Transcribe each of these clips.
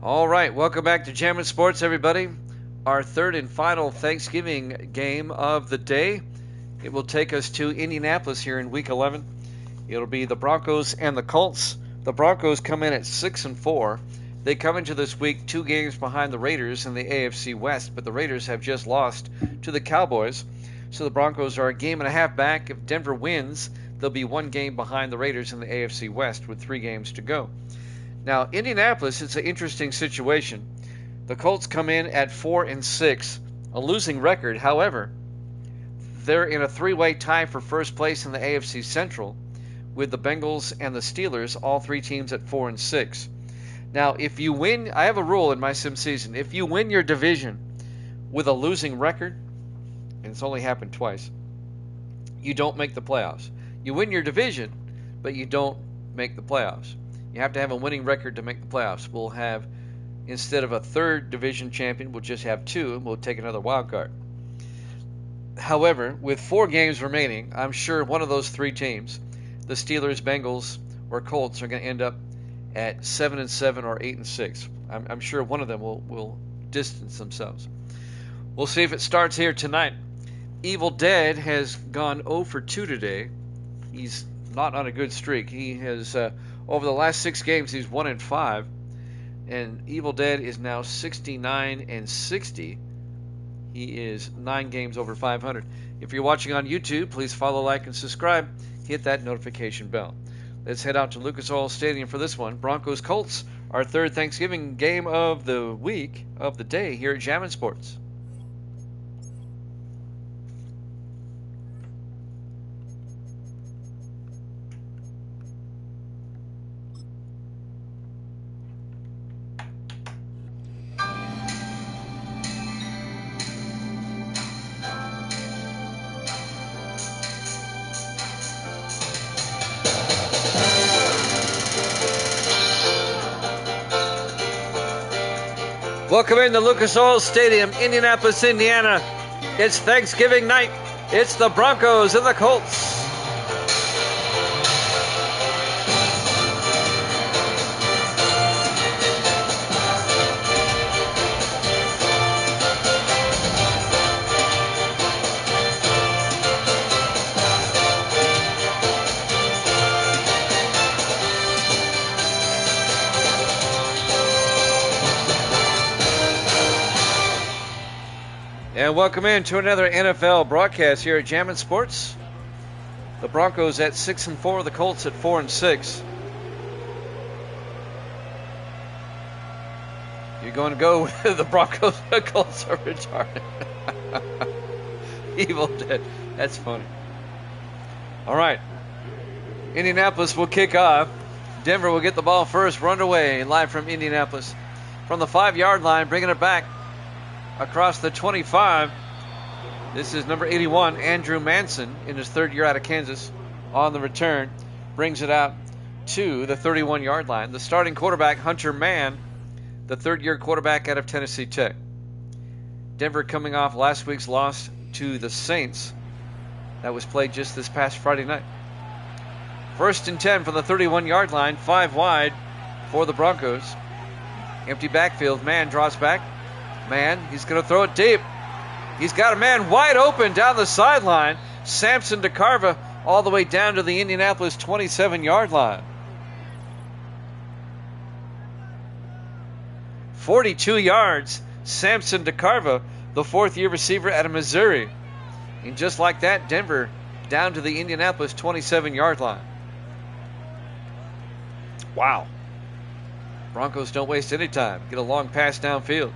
All right, welcome back to Jammin' Sports, everybody. Our third and final Thanksgiving game of the day. It will take us to Indianapolis here in Week 11. It'll be the Broncos and the Colts. The Broncos come in at 6-4. They come into this week 2 games behind the Raiders in the AFC West, but the Raiders have just lost to the Cowboys. So the Broncos are a game and a half back. If Denver wins, they'll be 1 game behind the Raiders in the AFC West with 3 games to go. Now, Indianapolis, it's an interesting situation. The Colts come in at 4-6, a losing record. However, they're in a 3-way tie for first place in the AFC Central with the Bengals and the Steelers, all 3 teams at 4-6. Now, if you win, I have a rule in my sim season. If you win your division with a losing record, and it's only happened twice, you don't make the playoffs. You win your division, but you don't make the playoffs. You have to have a winning record to make the playoffs. We'll have, instead of a 3rd division champion, we'll just have 2, and we'll take another wild card. However, with 4 games remaining, I'm sure one of those 3 teams, the Steelers, Bengals, or Colts, are going to end up at 7-7 or 8-6. I'm sure one of them will distance themselves. We'll see if it starts here tonight. Evil Dead has gone 0 for 2 today. He's not on a good streak. He has... over the last 6 games, he's 1-5, and Evil Dead is now 69-60. He is 9 games over 500. If you're watching on YouTube, please follow, like, and subscribe. Hit that notification bell. Let's head out to Lucas Oil Stadium for this one. Broncos-Colts, our 3rd Thanksgiving game of the week, of the day, here at Jammin' Sports. Welcome into Lucas Oil Stadium, Indianapolis, Indiana. It's Thanksgiving night. It's the Broncos and the Colts. And welcome in to another NFL broadcast here at Jammin' Sports. The Broncos at 6-4, the Colts at 4-6. You're going to go with the Broncos. The Colts are retarded. Evil Dead. That's funny. All right. Indianapolis will kick off. Denver will get the ball first. Run away live from Indianapolis. From the 5-yard line, bringing it back across the 25. This is number 81, Andrew Manson, in his 3rd year out of Kansas. On the return, brings it out to the 31-yard line. The starting quarterback, Hunter Mann, the 3rd-year quarterback out of Tennessee Tech. Denver coming off last week's loss to the Saints. That was played just this past Friday night. 1st and 10 from the 31-yard line, 5 wide for the Broncos. Empty backfield. Mann draws back. Mann, he's going to throw it deep. He's got a man wide open down the sideline. Samson DeCarva all the way down to the Indianapolis 27-yard line. 42 yards. Samson DeCarva, the 4th-year receiver out of Missouri. And just like that, Denver down to the Indianapolis 27-yard line. Wow. Broncos don't waste any time. Get a long pass downfield.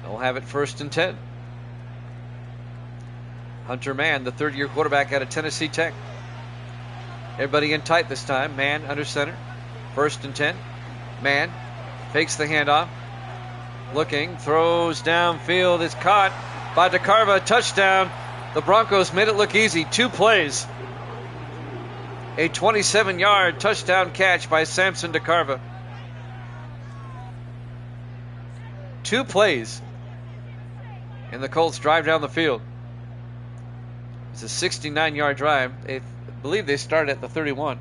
They'll have it 1st and 10. Hunter Mann, the 3rd-year quarterback out of Tennessee Tech. Everybody in tight this time. Mann under center. 1st and 10. Mann fakes the handoff. Looking, throws downfield. It's caught by DeCarva. Touchdown. The Broncos made it look easy. 2 plays. A 27-yard touchdown catch by Samson DeCarva. 2 plays. And the Colts drive down the field. It's a 69-yard drive. I believe they started at the 31.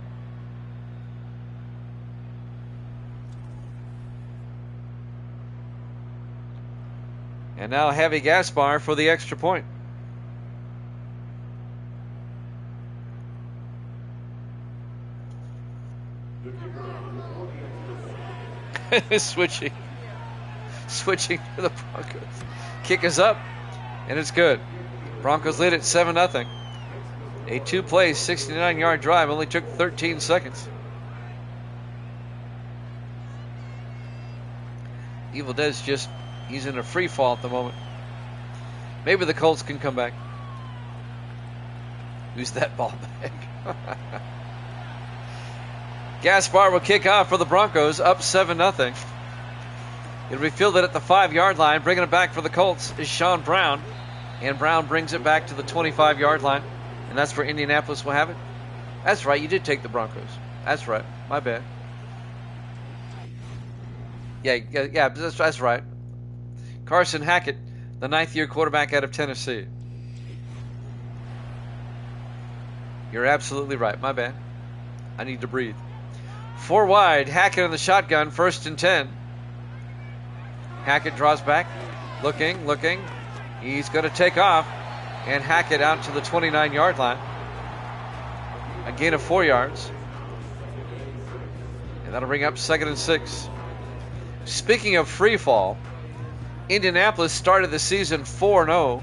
now Javi Gaspar for the extra point. Switching to the Broncos. Kick is up, and it's good. Broncos lead at 7-0. A two-play, 69-yard drive only took 13 seconds. Evil Dead's he's in a free fall at the moment. Maybe the Colts can come back. Who's that ball back? Gaspar will kick off for the Broncos, up 7-0. It'll be fielded at the 5-yard line. Bringing it back for the Colts is Sean Brown. And Brown brings it back to the 25-yard line. And that's where Indianapolis will have it. That's right, you did take the Broncos. That's right, my bad. Yeah, that's right. Carson Hackett, the 9th-year quarterback out of Tennessee. You're absolutely right, my bad. I need to breathe. 4 wide, Hackett in the shotgun, 1st and 10. Hackett draws back, looking. He's going to take off, and Hackett out to the 29-yard line. A gain of 4 yards. And that'll bring up 2nd and 6. Speaking of free fall, Indianapolis started the season 4-0.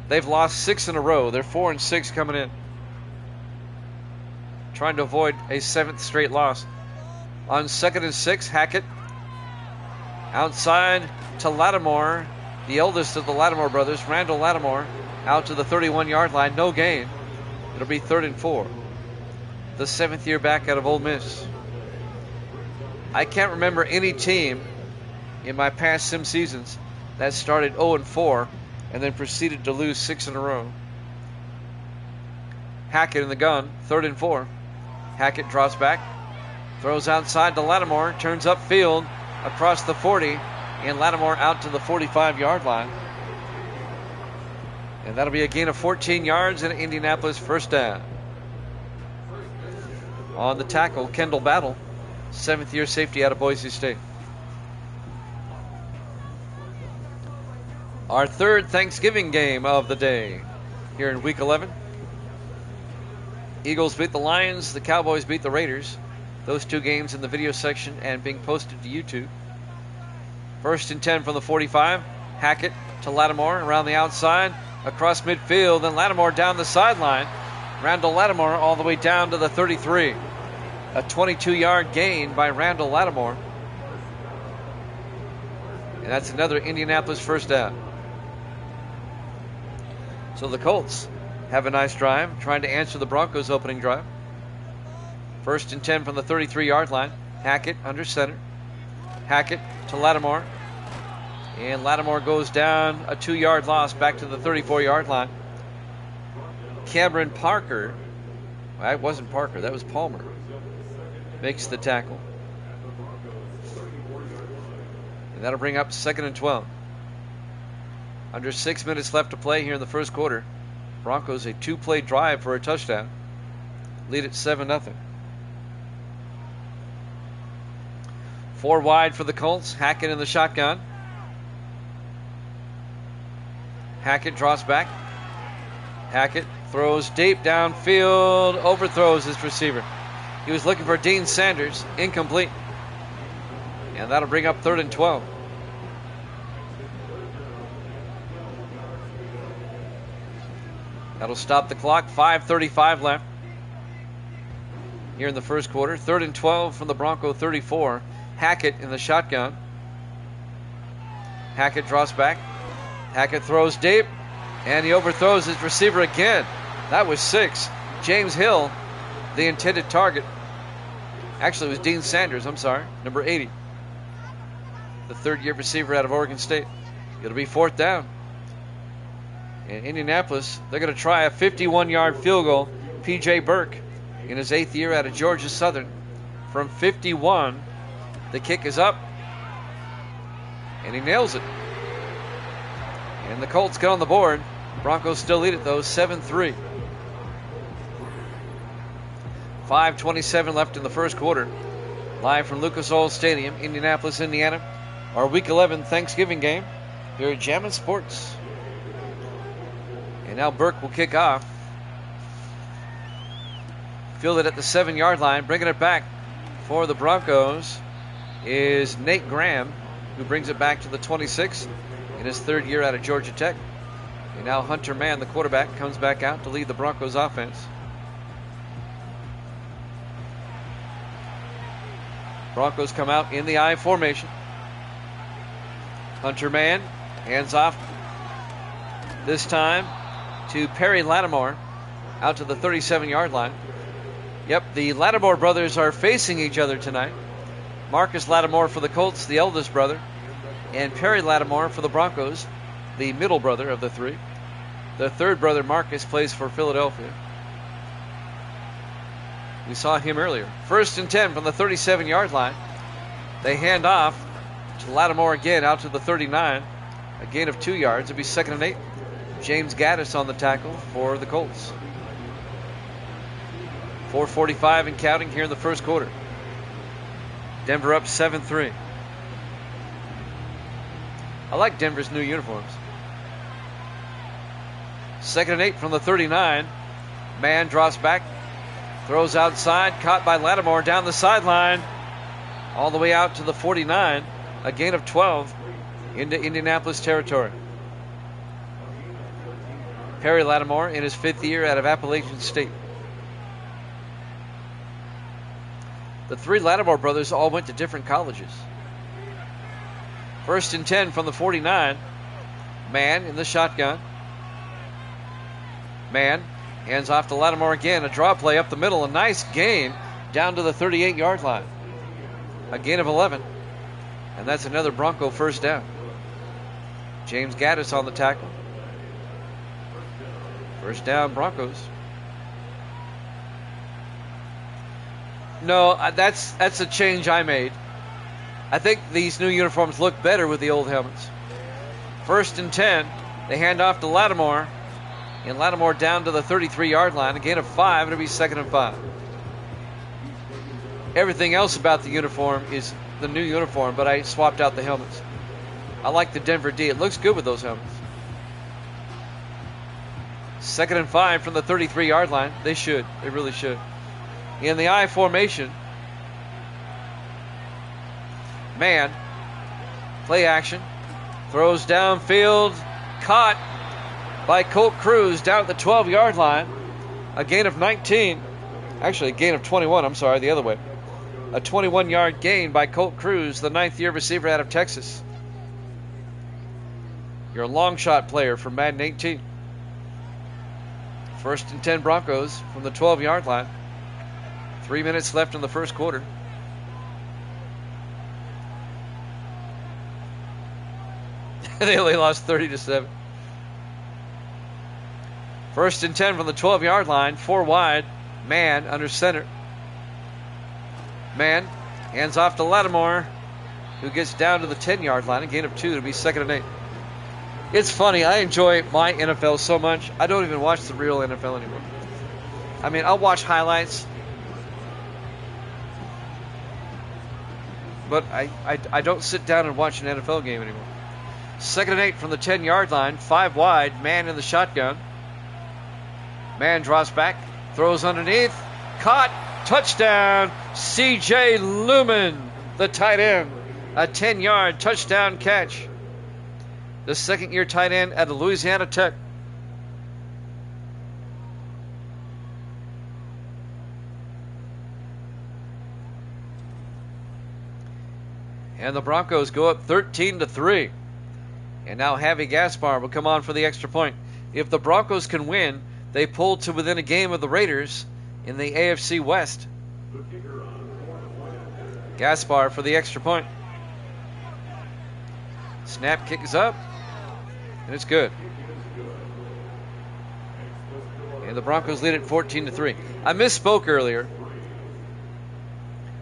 They've lost 6 in a row. They're 4-6 coming in, trying to avoid a 7th straight loss. On 2nd and 6, Hackett outside to Lattimore, the eldest of the Lattimore brothers, Randall Lattimore, out to the 31-yard line. No gain. It'll be 3rd and 4. The 7th-year back out of Ole Miss. I can't remember any team in my past sim seasons that started 0-4 and then proceeded to lose 6 in a row. Hackett in the gun, 3rd and 4. Hackett drops back, throws outside to Lattimore, turns upfield across the 40, and Lattimore out to the 45-yard line. And that'll be a gain of 14 yards and Indianapolis first down. On the tackle, Kendall Battle, 7th-year safety out of Boise State. Our 3rd Thanksgiving game of the day here in Week 11. Eagles beat the Lions. The Cowboys beat the Raiders. Those 2 games in the video section and being posted to YouTube. 1st and 10 from the 45. Hackett to Lattimore around the outside, across midfield, and Lattimore down the sideline. Randall Lattimore all the way down to the 33. A 22-yard gain by Randall Lattimore. And that's another Indianapolis first down. So the Colts have a nice drive, trying to answer the Broncos' opening drive. 1st and 10 from the 33-yard line. Hackett under center. Hackett to Lattimore. And Lattimore goes down, a 2-yard loss back to the 34-yard line. Cameron Parker, well, that wasn't Parker, that was Palmer, makes the tackle. And that'll bring up 2nd and 12. Under 6 minutes left to play here in the first quarter. Broncos a 2-play drive for a touchdown. Lead at 7-0. 4 wide for the Colts. Hackett in the shotgun. Hackett draws back. Hackett throws deep downfield. Overthrows his receiver. He was looking for Dean Sanders. Incomplete. And that'll bring up 3rd and 12. That'll stop the clock. 5:35 left here in the first quarter. 3rd and 12 from the Bronco 34. Hackett in the shotgun. Hackett draws back. Hackett throws deep, and he overthrows his receiver again. That was 6. James Hill, the intended target. Actually, it was Dean Sanders, I'm sorry, number 80. The 3rd-year receiver out of Oregon State. It'll be 4th down. In Indianapolis, they're going to try a 51-yard field goal. P.J. Burke, in his 8th year out of Georgia Southern, from 51. The kick is up, and he nails it. And the Colts get on the board. Broncos still lead it, though, 7-3. 5:27 left in the first quarter. Live from Lucas Oil Stadium, Indianapolis, Indiana. Our Week 11 Thanksgiving game. here at Jammin' Sports. And now Burke will kick off. Fielded at the 7-yard line, bringing it back for the Broncos is Nate Graham, who brings it back to the 26 in his 3rd year out of Georgia Tech. And now Hunter Mann, the quarterback, comes back out to lead the Broncos offense. Broncos come out in the I formation. Hunter Mann hands off this time to Perry Lattimore out to the 37-yard line. Yep, the Lattimore brothers are facing each other tonight. Marcus Lattimore for the Colts, the eldest brother, and Perry Lattimore for the Broncos, the middle brother of the 3. The 3rd brother, Marcus, plays for Philadelphia. We saw him earlier. 1st and 10 from the 37-yard line. They hand off to Lattimore again out to the 39. A gain of 2 yards. It'll be 2nd and 8. James Gaddis on the tackle for the Colts. 4:45 and counting here in the first quarter. Denver up 7-3. I like Denver's new uniforms. 2nd and 8 from the 39. Mann drops back. Throws outside. Caught by Lattimore down the sideline. All the way out to the 49. A gain of 12 into Indianapolis territory. Perry Lattimore in his 5th year out of Appalachian State. The 3 Lattimore brothers all went to different colleges. 1st and 10 from the 49. Mann in the shotgun. Mann hands off to Lattimore again. A draw play up the middle. A nice gain down to the 38-yard line. A gain of 11. And that's another Bronco first down. James Gaddis on the tackle. First down, Broncos. No, that's a change I made. I think these new uniforms look better with the old helmets. 1st and 10. They hand off to Lattimore. And Lattimore down to the 33-yard line. A gain of 5. It'll be 2nd and 5. Everything else about the uniform is the new uniform, but I swapped out the helmets. I like the Denver D. It looks good with those helmets. 2nd and 5 from the 33-yard line. They should. They really should. In the I formation. Mann. Play action. Throws downfield. Caught by Colt Cruz down at the 12-yard line. A gain of 19. Actually, a gain of 21. I'm sorry, the other way. A 21-yard gain by Colt Cruz, the 9th-year receiver out of Texas. Your long shot player from Madden 18. 1st and 10 Broncos from the 12-yard line. 3 minutes left in the first quarter. They only lost 30-7. 1st and 10 from the 12-yard line. 4 wide. Mann under center. Mann hands off to Lattimore, who gets down to the 10-yard line. A gain of 2 to be 2nd and 8. It's funny. I enjoy my NFL so much. I don't even watch the real NFL anymore. I mean, I'll watch highlights, but I don't sit down and watch an NFL game anymore. 2nd and 8 from the 10-yard line. 5 wide. Mann in the shotgun. Mann drops back. Throws underneath. Caught. Touchdown. C.J. Lumen, the tight end. A 10-yard touchdown catch. The 2nd-year tight end at Louisiana Tech. And the Broncos go up 13-3. And now Javi Gaspar will come on for the extra point. If the Broncos can win, they pull to within a game of the Raiders in the AFC West. Gaspar for the extra point. Snap, kick is up, and it's good. And the Broncos lead it 14-3. I misspoke earlier.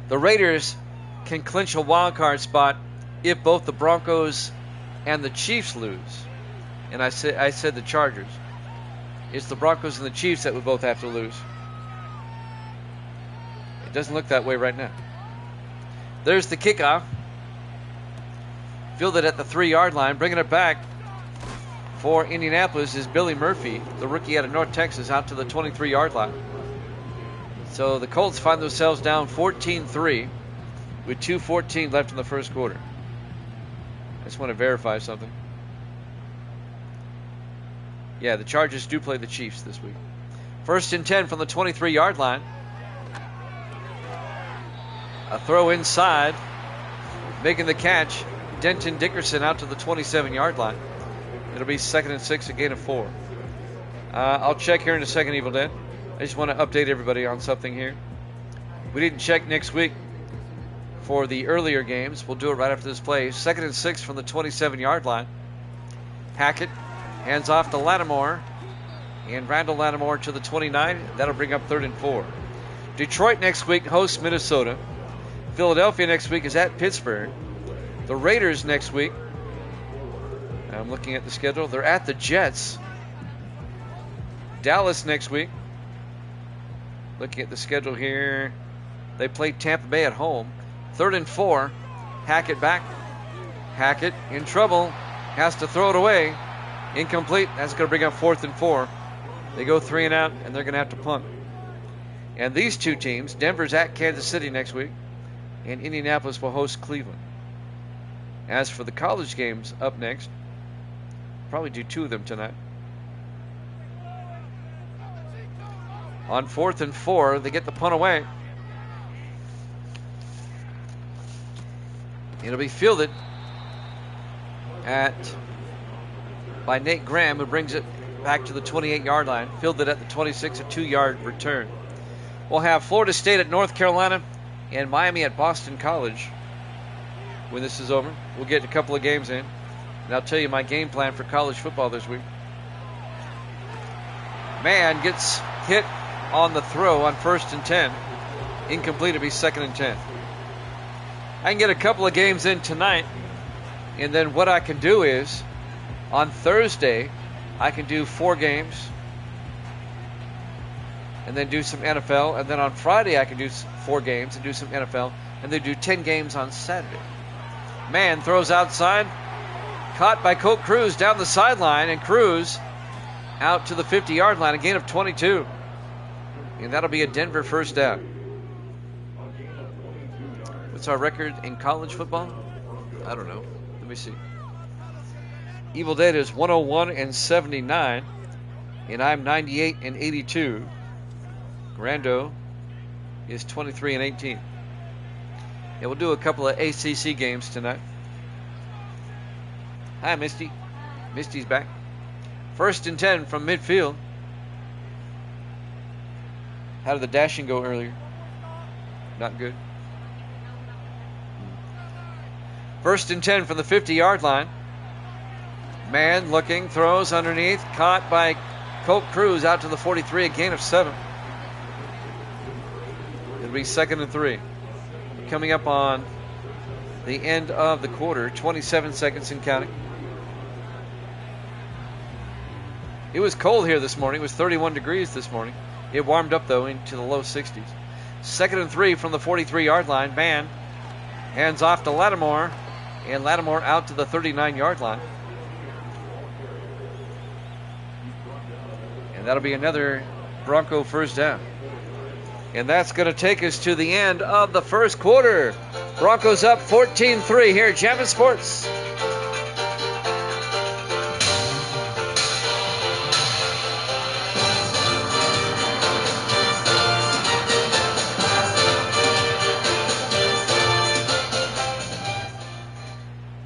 The Raiders can clinch a wild card spot if both the Broncos and the Chiefs lose. And I said the Chargers. It's the Broncos and the Chiefs that would both have to lose. It doesn't look that way right now. There's the kickoff. Fielded at the 3-yard line. Bringing it back for Indianapolis is Billy Murphy, the rookie out of North Texas, out to the 23-yard line. So the Colts find themselves down 14-3 with 2:14 left in the first quarter. I just want to verify something. Yeah, the Chargers do play the Chiefs this week. 1st and 10 from the 23-yard line. A throw inside. Making the catch, Denton Dickerson out to the 27-yard line. It'll be 2nd and 6, a gain of 4. I'll check here in a second, Evil Dead. I just want to update everybody on something here. We didn't check next week for the earlier games. We'll do it right after this play. 2nd and 6 from the 27-yard line. Hackett hands off to Lattimore. And Randall Lattimore to the 29. That'll bring up 3rd and 4. Detroit next week hosts Minnesota. Philadelphia next week is at Pittsburgh. The Raiders next week, I'm looking at the schedule, they're at the Jets. Dallas next week, looking at the schedule here, they play Tampa Bay at home. 3rd and 4, Hackett back. Hackett in trouble, has to throw it away. Incomplete, that's going to bring up 4th and 4. They go 3 and out, and they're going to have to punt. And these two teams, Denver's at Kansas City next week, and Indianapolis will host Cleveland. As for the college games up next, probably do 2 of them tonight. On 4th and 4, they get the punt away. It'll be fielded by Nate Graham, who brings it back to the 28-yard line. Fielded at the 26, a 2-yard return. We'll have Florida State at North Carolina and Miami at Boston College when this is over. We'll get a couple of games in, and I'll tell you my game plan for college football this week. Man gets hit on the throw on 1st and 10. Incomplete, it'll be 2nd and 10. I can get a couple of games in tonight, and then what I can do is, on Thursday, I can do 4 games, and then do some NFL, and then on Friday I can do 4 games and do some NFL, and then do 10 games on Saturday. Man throws outside, caught by Colt Cruz down the sideline, and Cruz out to the 50-yard line, a gain of 22. And that'll be a Denver first down. What's our record in college football? I don't know. Let me see. Evil Dead is 101-79, and I'm 98-82. Grando is 23-18. Yeah, we'll do a couple of ACC games tonight. Hi, Misty. Misty's back. 1st and 10 from midfield. How did the dashing go earlier? Not good. 1st and 10 from the 50-yard line. Man looking, throws underneath, caught by Colt Cruz out to the 43, a gain of 7. It'll be 2nd and 3. Coming up on the end of the quarter, 27 seconds and counting. It was cold here this morning. It was 31 degrees this morning. It warmed up, though, into the low 60s. 2nd and 3 from the 43-yard line. Man hands off to Lattimore, and Lattimore out to the 39-yard line. And that'll be another Bronco first down. And that's going to take us to the end of the first quarter. Broncos up 14-3 here at Jammin' Sports.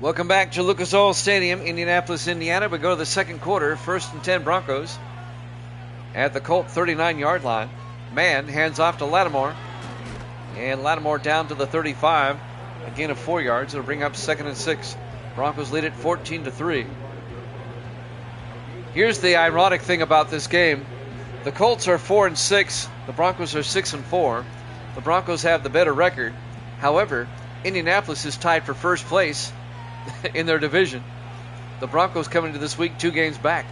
Welcome back to Lucas Oil Stadium, Indianapolis, Indiana. We go to the second quarter. 1st and 10 Broncos at the Colt 39-yard line. Man hands off to Lattimore, and Lattimore down to the 35, a gain of 4 yards. It'll bring up 2nd and 6. Broncos lead it 14-3. Here's the ironic thing about this game: the Colts are 4-6, the Broncos are 6-4. The Broncos have the better record. However, Indianapolis is tied for first place in their division. The Broncos coming into this week 2 games back.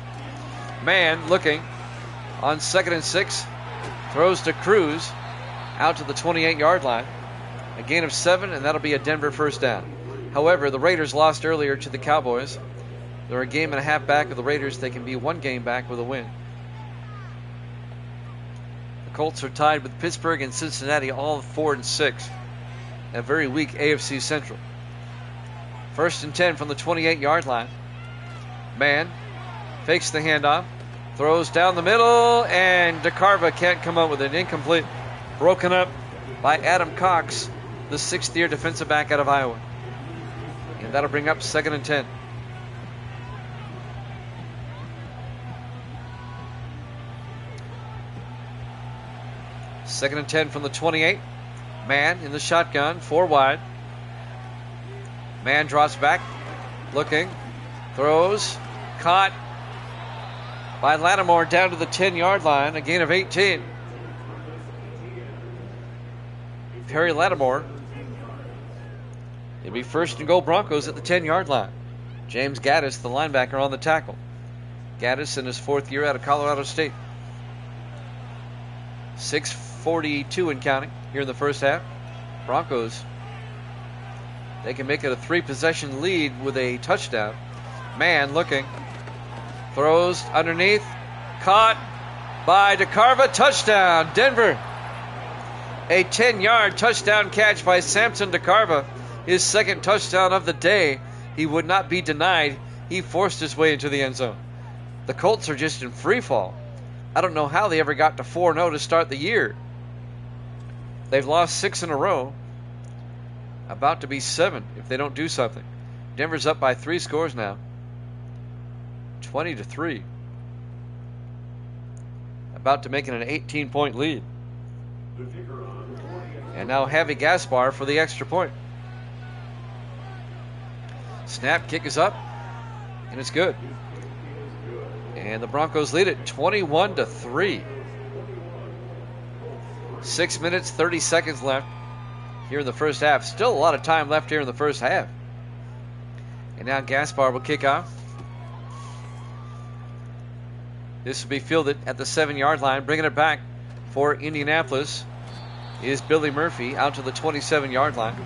Man looking on 2nd and 6. Throws to Cruz out to the 28-yard line. A gain of 7, and that'll be a Denver first down. However, the Raiders lost earlier to the Cowboys. They're a game and a half back of the Raiders. They can be one game back with a win. The Colts are tied with Pittsburgh and Cincinnati, all 4-6. A very weak AFC Central. 1st and 10 from the 28-yard line. Man fakes the handoff, throws down the middle, and DeCarva can't come up with it. Incomplete. Broken up by Adam Cox, the 6th-year defensive back out of Iowa. And that'll bring up 2nd and 10. Second and 10 from the 28. Man in the shotgun, 4 wide. Man drops back, looking, throws, caught by Lattimore down to the 10-yard line, a gain of 18. Perry Lattimore. It'll be 1st and goal Broncos at the 10-yard line. James Gaddis, the linebacker, on the tackle. Gaddis in his 4th year out of Colorado State. 6:42 and counting here in the first half. Broncos, they can make it a 3-possession lead with a touchdown. Man looking, throws underneath, caught by DeCarva, touchdown, Denver. A 10-yard touchdown catch by Samson DeCarva, his 2nd touchdown of the day. He would not be denied. He forced his way into the end zone. The Colts are just in free fall. I don't know how they ever got to 4-0 to start the year. They've lost 6 in a row. About to be 7 if they don't do something. Denver's up by 3 scores now. 20-3. About to make it an 18-point lead. And now Javi Gaspar for the extra point. Snap, kick is up, and it's good. And the Broncos lead it 21-3. 6 minutes, 30 seconds left here in the first half. Still a lot of time left here in the first half. And now Gaspar will kick off. This will be fielded at the 7-yard line. Bringing it back for Indianapolis is Billy Murphy out to the 27-yard line.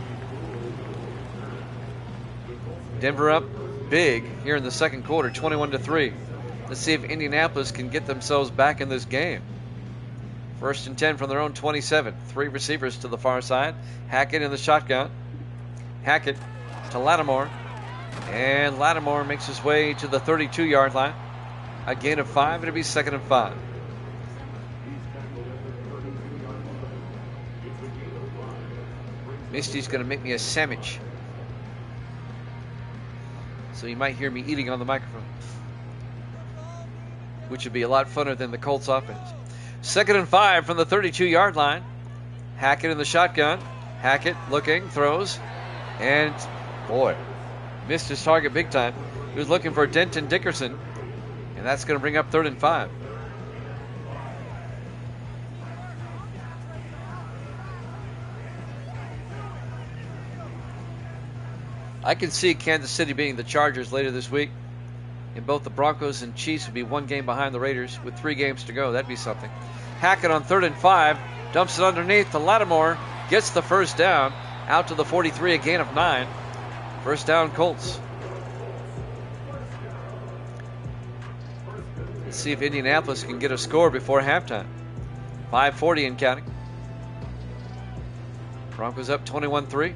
Denver up big here in the second quarter, 21-3. Let's see if Indianapolis can get themselves back in this game. 1st and 10 from their own 27. 3 receivers to the far side. Hackett in the shotgun. Hackett to Lattimore. And Lattimore makes his way to the 32-yard line. A gain of 5. It'll be 2nd and 5. Misty's going to make me a sandwich, so you might hear me eating on the microphone, which would be a lot funner than the Colts offense. 2nd and 5 from the 32-yard line. Hackett in the shotgun. Hackett looking, throws, and boy, missed his target big time. He was looking for Denton Dickerson, and that's going to bring up 3rd and 5. I can see Kansas City beating the Chargers later this week. And both the Broncos and Chiefs would be 1 game behind the Raiders with 3 games to go. That'd be something. Hackett on 3rd and 5. Dumps it underneath to Lattimore. Gets the first down. Out to the 43, a gain of 9. First down, Colts. Let's see if Indianapolis can get a score before halftime. 5:40 and counting. Broncos up 21-3.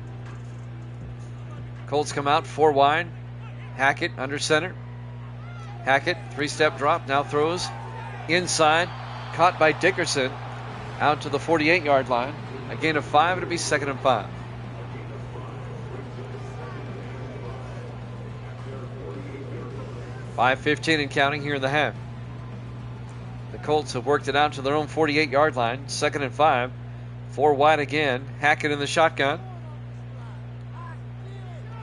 Colts come out 4 wide. Hackett under center. Hackett, 3-step drop, now throws inside. Caught by Dickerson. Out to the 48-yard line. A gain of 5. It'll be 2nd and 5. .5:15 and counting here in the half. The Colts have worked it out to their own 48-yard line. 2nd and 5. 4 wide again. Hackett in the shotgun.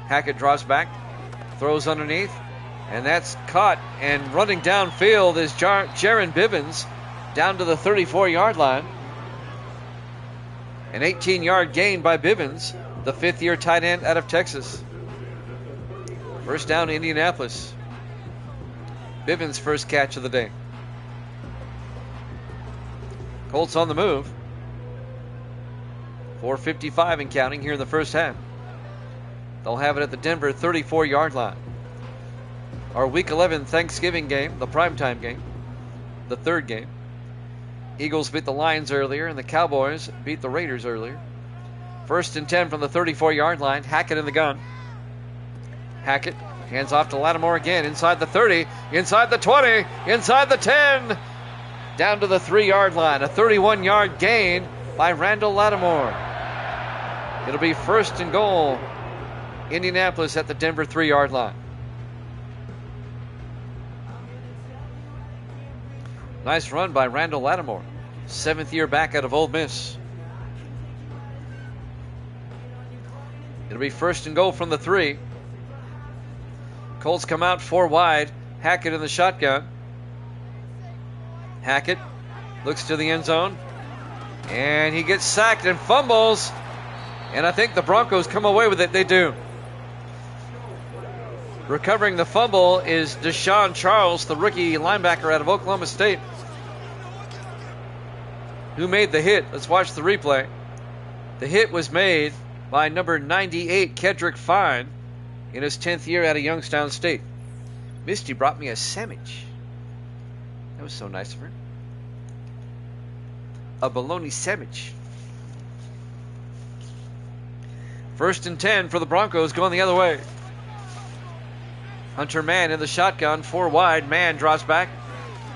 Hackett drops back, throws underneath, and that's caught. And running downfield is Jaron Bivens down to the 34-yard line. An 18-yard gain by Bivens, the 5th-year tight end out of Texas. First down, Indianapolis. Bivens' first catch of the day. Colts on the move. 4:55 and counting here in the first half. They'll have it at the Denver 34-yard line. Our Week 11 Thanksgiving game, the primetime game, the third game. Eagles beat the Lions earlier, and the Cowboys beat the Raiders earlier. 1st and 10 from the 34-yard line. Hackett in the gun. Hackett hands off to Lattimore again. Inside the 30, inside the 20, inside the 10. Down to the 3-yard line. A 31-yard gain by Randall Lattimore. It'll be 1st and goal. Indianapolis at the Denver 3-yard line. Nice run by Randall Lattimore. 7th year back out of Ole Miss. It'll be 1st and goal from the 3. Colts come out 4 wide. Hackett in the shotgun. Hackett looks to the end zone. And he gets sacked and fumbles. And I think the Broncos come away with it. They do. Recovering the fumble is Deshaun Charles, the rookie linebacker out of Oklahoma State, who made the hit. Let's watch the replay. The hit was made by number 98, Kedrick Fine, in his 10th year out of Youngstown State. Misty brought me a sandwich. That was so nice of her. A bologna sandwich. 1st and 10 for the Broncos, going the other way. Hunter Mann in the shotgun, 4 wide. Mann drops back.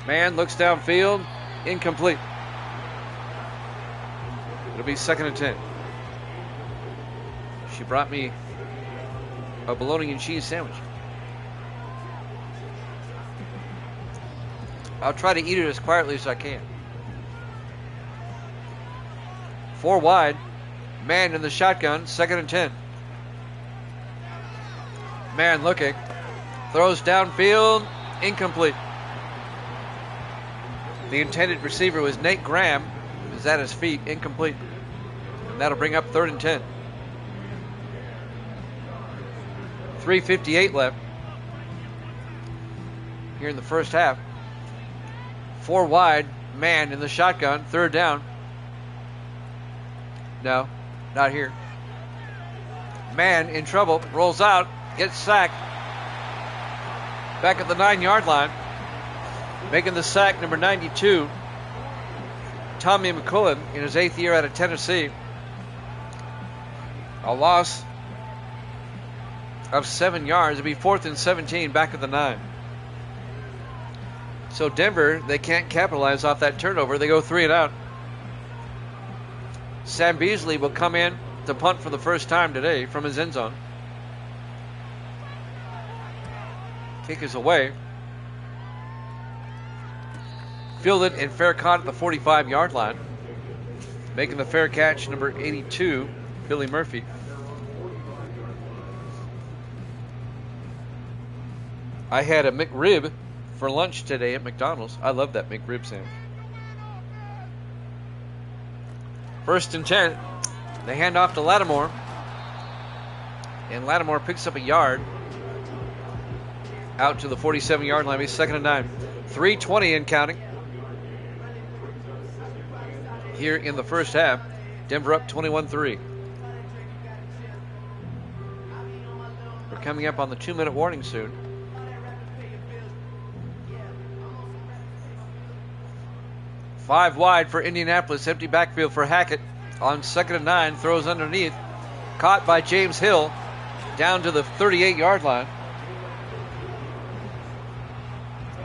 Mann looks downfield. Incomplete. It'll be 2nd and 10. She brought me a bologna and cheese sandwich. I'll try to eat it as quietly as I can. 4 wide. Mann in the shotgun, 2nd and 10. Mann looking. Throws downfield, incomplete. The intended receiver was Nate Graham, who was at his feet, incomplete. And that'll bring up 3rd and 10. 3:58 left here in the first half. 4 wide, Mann in the shotgun, 3rd down. No, not here. Mann in trouble, rolls out, gets sacked. Back at the 9-yard line. Making the sack, number 92, Tommy McCullen, in his 8th year out of Tennessee. A loss of 7 yards. It'll be 4th and 17 back at the 9. So Denver, they can't capitalize off that turnover. They go 3 and out. Sam Beasley will come in to punt for the first time today from his end zone. Kick is away. Fielded and fair caught at the 45-yard line. Making the fair catch, number 82, Billy Murphy. I had a McRib for lunch today at McDonald's. I love that McRib sandwich. 1st and 10. They hand off to Lattimore. And Lattimore picks up a yard. Out to the 47-yard line. He's 2nd and 9. 3:20 and counting. Here in the first half. Denver up 21-3. We're coming up on the 2-minute warning soon. Five wide for Indianapolis. Empty backfield for Hackett. On 2nd and 9. Throws underneath. Caught by James Hill. Down to the 38-yard line.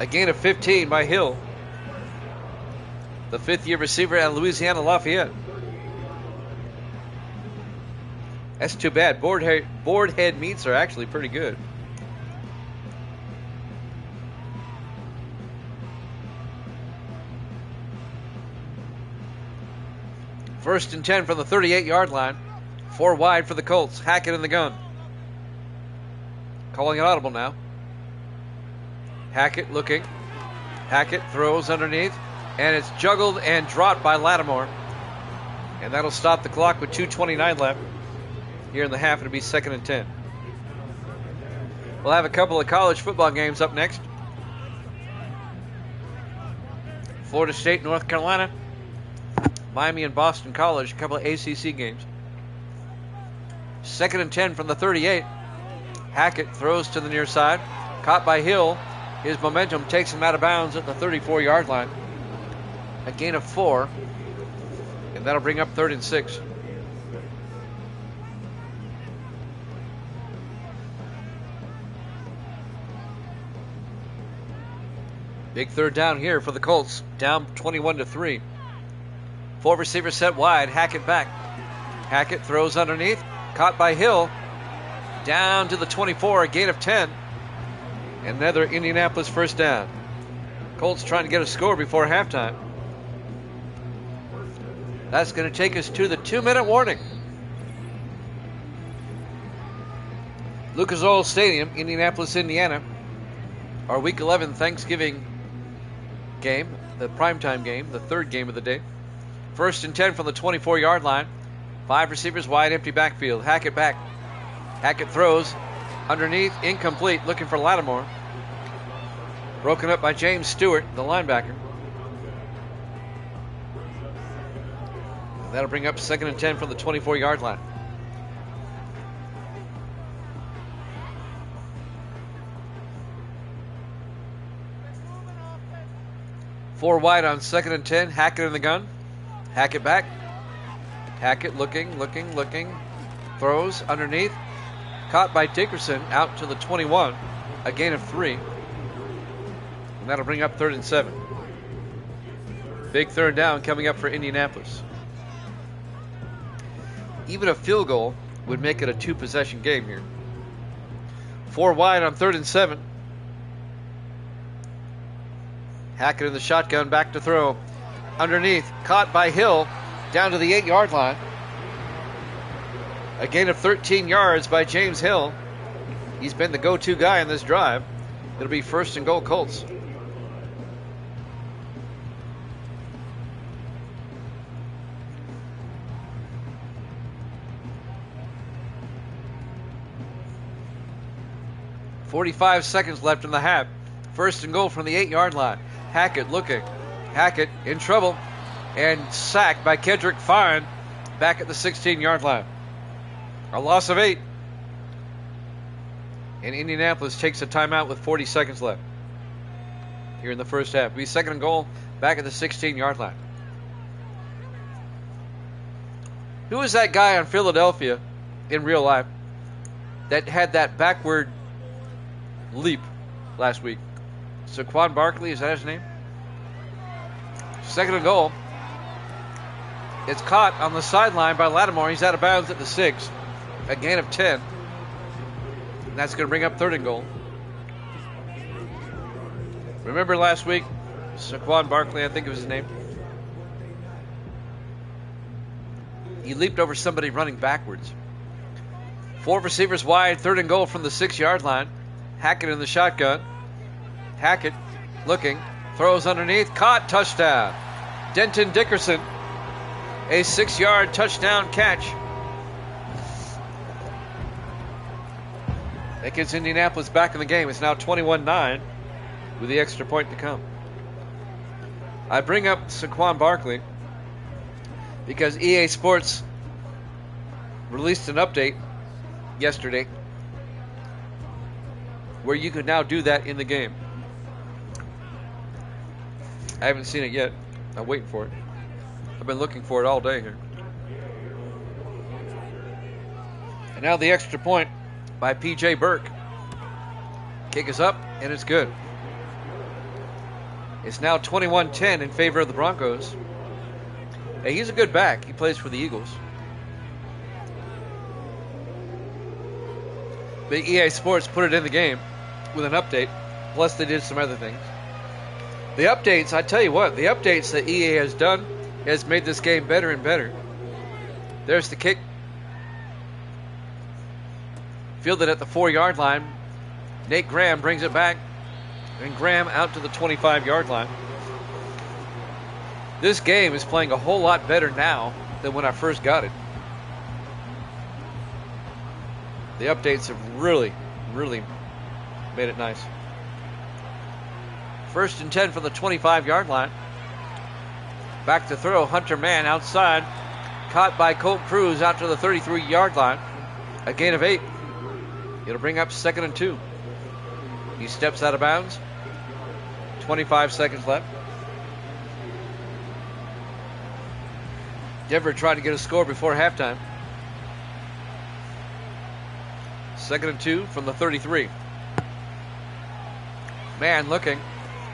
A gain of 15 by Hill. The 5th-year receiver at Louisiana Lafayette. That's too bad. Board head meats are actually pretty good. First and 10 from the 38-yard line. 4 wide for the Colts. Hackett in the gun. Calling it audible now. Hackett looking. Hackett throws underneath. And it's juggled and dropped by Lattimore. And that'll stop the clock with 2:29 left. Here in the half, it'll be 2nd and 10. We'll have a couple of college football games up next. Florida State, North Carolina. Miami and Boston College, a couple of ACC games. 2nd and 10 from the 38. Hackett throws to the near side. Caught by Hill. His momentum takes him out of bounds at the 34-yard line. A gain of 4. And that'll bring up 3rd and 6. Big third down here for the Colts. Down 21-3. 4 receivers set wide. Hackett back. Hackett throws underneath. Caught by Hill. Down to the 24. A gain of 10. Another Indianapolis first down. Colts trying to get a score before halftime. That's going to take us to the 2-minute warning. Lucas Oil Stadium, Indianapolis, Indiana. Our Week 11 Thanksgiving game, the primetime game, the third game of the day. 1st and 10 from the 24-yard line. 5 receivers wide, empty backfield. Hackett back. Hackett throws underneath, incomplete, looking for Lattimore. Broken up by James Stewart, the linebacker. That'll bring up 2nd and 10 from the 24-yard line. Four wide on 2nd and 10. Hackett in the gun. Hackett back. Hackett looking. Throws underneath. Caught by Dickerson out to the 21. A gain of 3. And that'll bring up 3rd and 7. Big third down coming up for Indianapolis. Even a field goal would make it a 2-possession game here. 4 wide on 3rd and 7. Hackett in the shotgun, back to throw. Underneath, caught by Hill, down to the 8-yard line. A gain of 13 yards by James Hill. He's been the go-to guy in this drive. It'll be 1st and goal Colts. .45 seconds left in the half. 1st and goal from the 8-yard line. Hackett looking. Hackett in trouble. And sacked by Kendrick Fine back at the 16-yard line. A loss of 8. And Indianapolis takes a timeout with 40 seconds left here in the first half. It'll be 2nd and goal back at the 16-yard line. Who is that guy on Philadelphia in real life that had that backward leap last week? Saquon Barkley, is that his name? 2nd and goal. It's caught on the sideline by Lattimore. He's out of bounds at the 6. A gain of 10. And that's going to bring up 3rd and goal. Remember last week, Saquon Barkley, I think it was his name. He leaped over somebody running backwards. 4 receivers wide, 3rd and goal from the 6-yard line. Hackett in the shotgun. Hackett looking, throws underneath, caught, touchdown. Denton Dickerson, a 6-yard touchdown catch. That gets Indianapolis back in the game. It's now 21-9 with the extra point to come. I bring up Saquon Barkley because EA Sports released an update yesterday where you could now do that in the game. I haven't seen it yet. I'm waiting for it. I've been looking for it all day here. And now the extra point by P.J. Burke. Kick is up, and it's good. It's now 21-10 in favor of the Broncos. Hey, he's a good back. He plays for the Eagles. But EA Sports put it in the game with an update. Plus, they did some other things. The updates, I tell you what, the updates that EA has done has made this game better and better. There's the kick. Fielded at the 4-yard line. Nate Graham brings it back. And Graham out to the 25-yard line. This game is playing a whole lot better now than when I first got it. The updates have really made it nice. 1st and 10 from the 25-yard line. Back to throw. Hunter Mann outside. Caught by Colt Cruz out to the 33-yard line. A gain of 8. It'll bring up 2nd and 2. He steps out of bounds. 25 seconds left. Denver trying to get a score before halftime. 2nd and 2 from the 33. Man looking.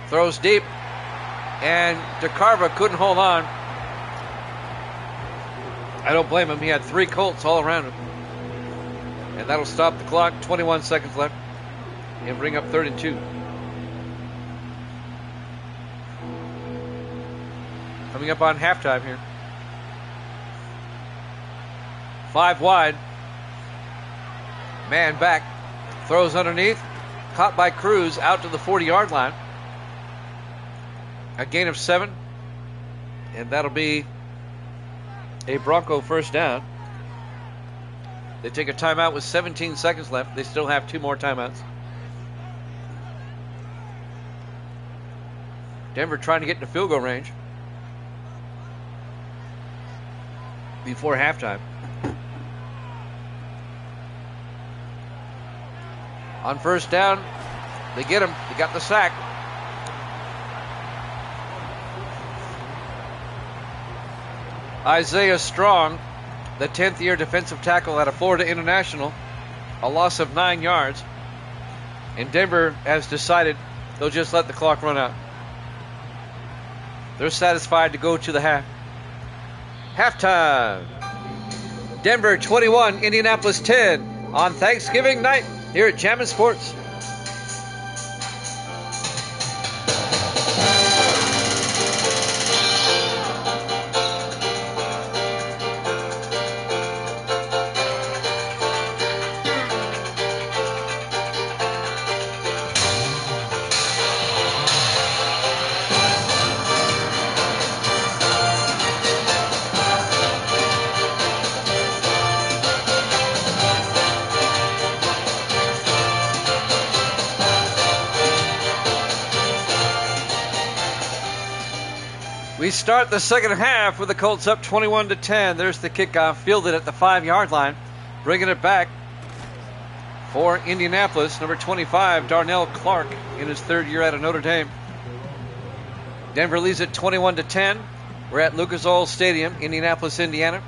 Throws deep. And DeCarva couldn't hold on. I don't blame him. He had 3 Colts all around him. And that'll stop the clock. 21 seconds left. And bring up 3rd and 2. Coming up on halftime here. 5 wide. Man back. Throws underneath. Caught by Cruz out to the 40-yard line. A gain of 7. And that'll be a Bronco first down. They take a timeout with 17 seconds left. They still have 2 more timeouts. Denver trying to get into field goal range before halftime. On first down, they get him. They got the sack. Isaiah Strong, the 10th-year defensive tackle out of Florida International, a loss of 9 yards. And Denver has decided they'll just let the clock run out. They're satisfied to go to the half. Halftime. Denver 21, Indianapolis 10 on Thanksgiving night here at Jammin' Sports. We start the second half with the Colts up 21-10. There's the kickoff, fielded at the 5-yard line. Bringing it back for Indianapolis, number 25, Darnell Clark, in his 3rd year out of Notre Dame. Denver leads it 21-10. We're at Lucas Oil Stadium, Indianapolis, Indiana.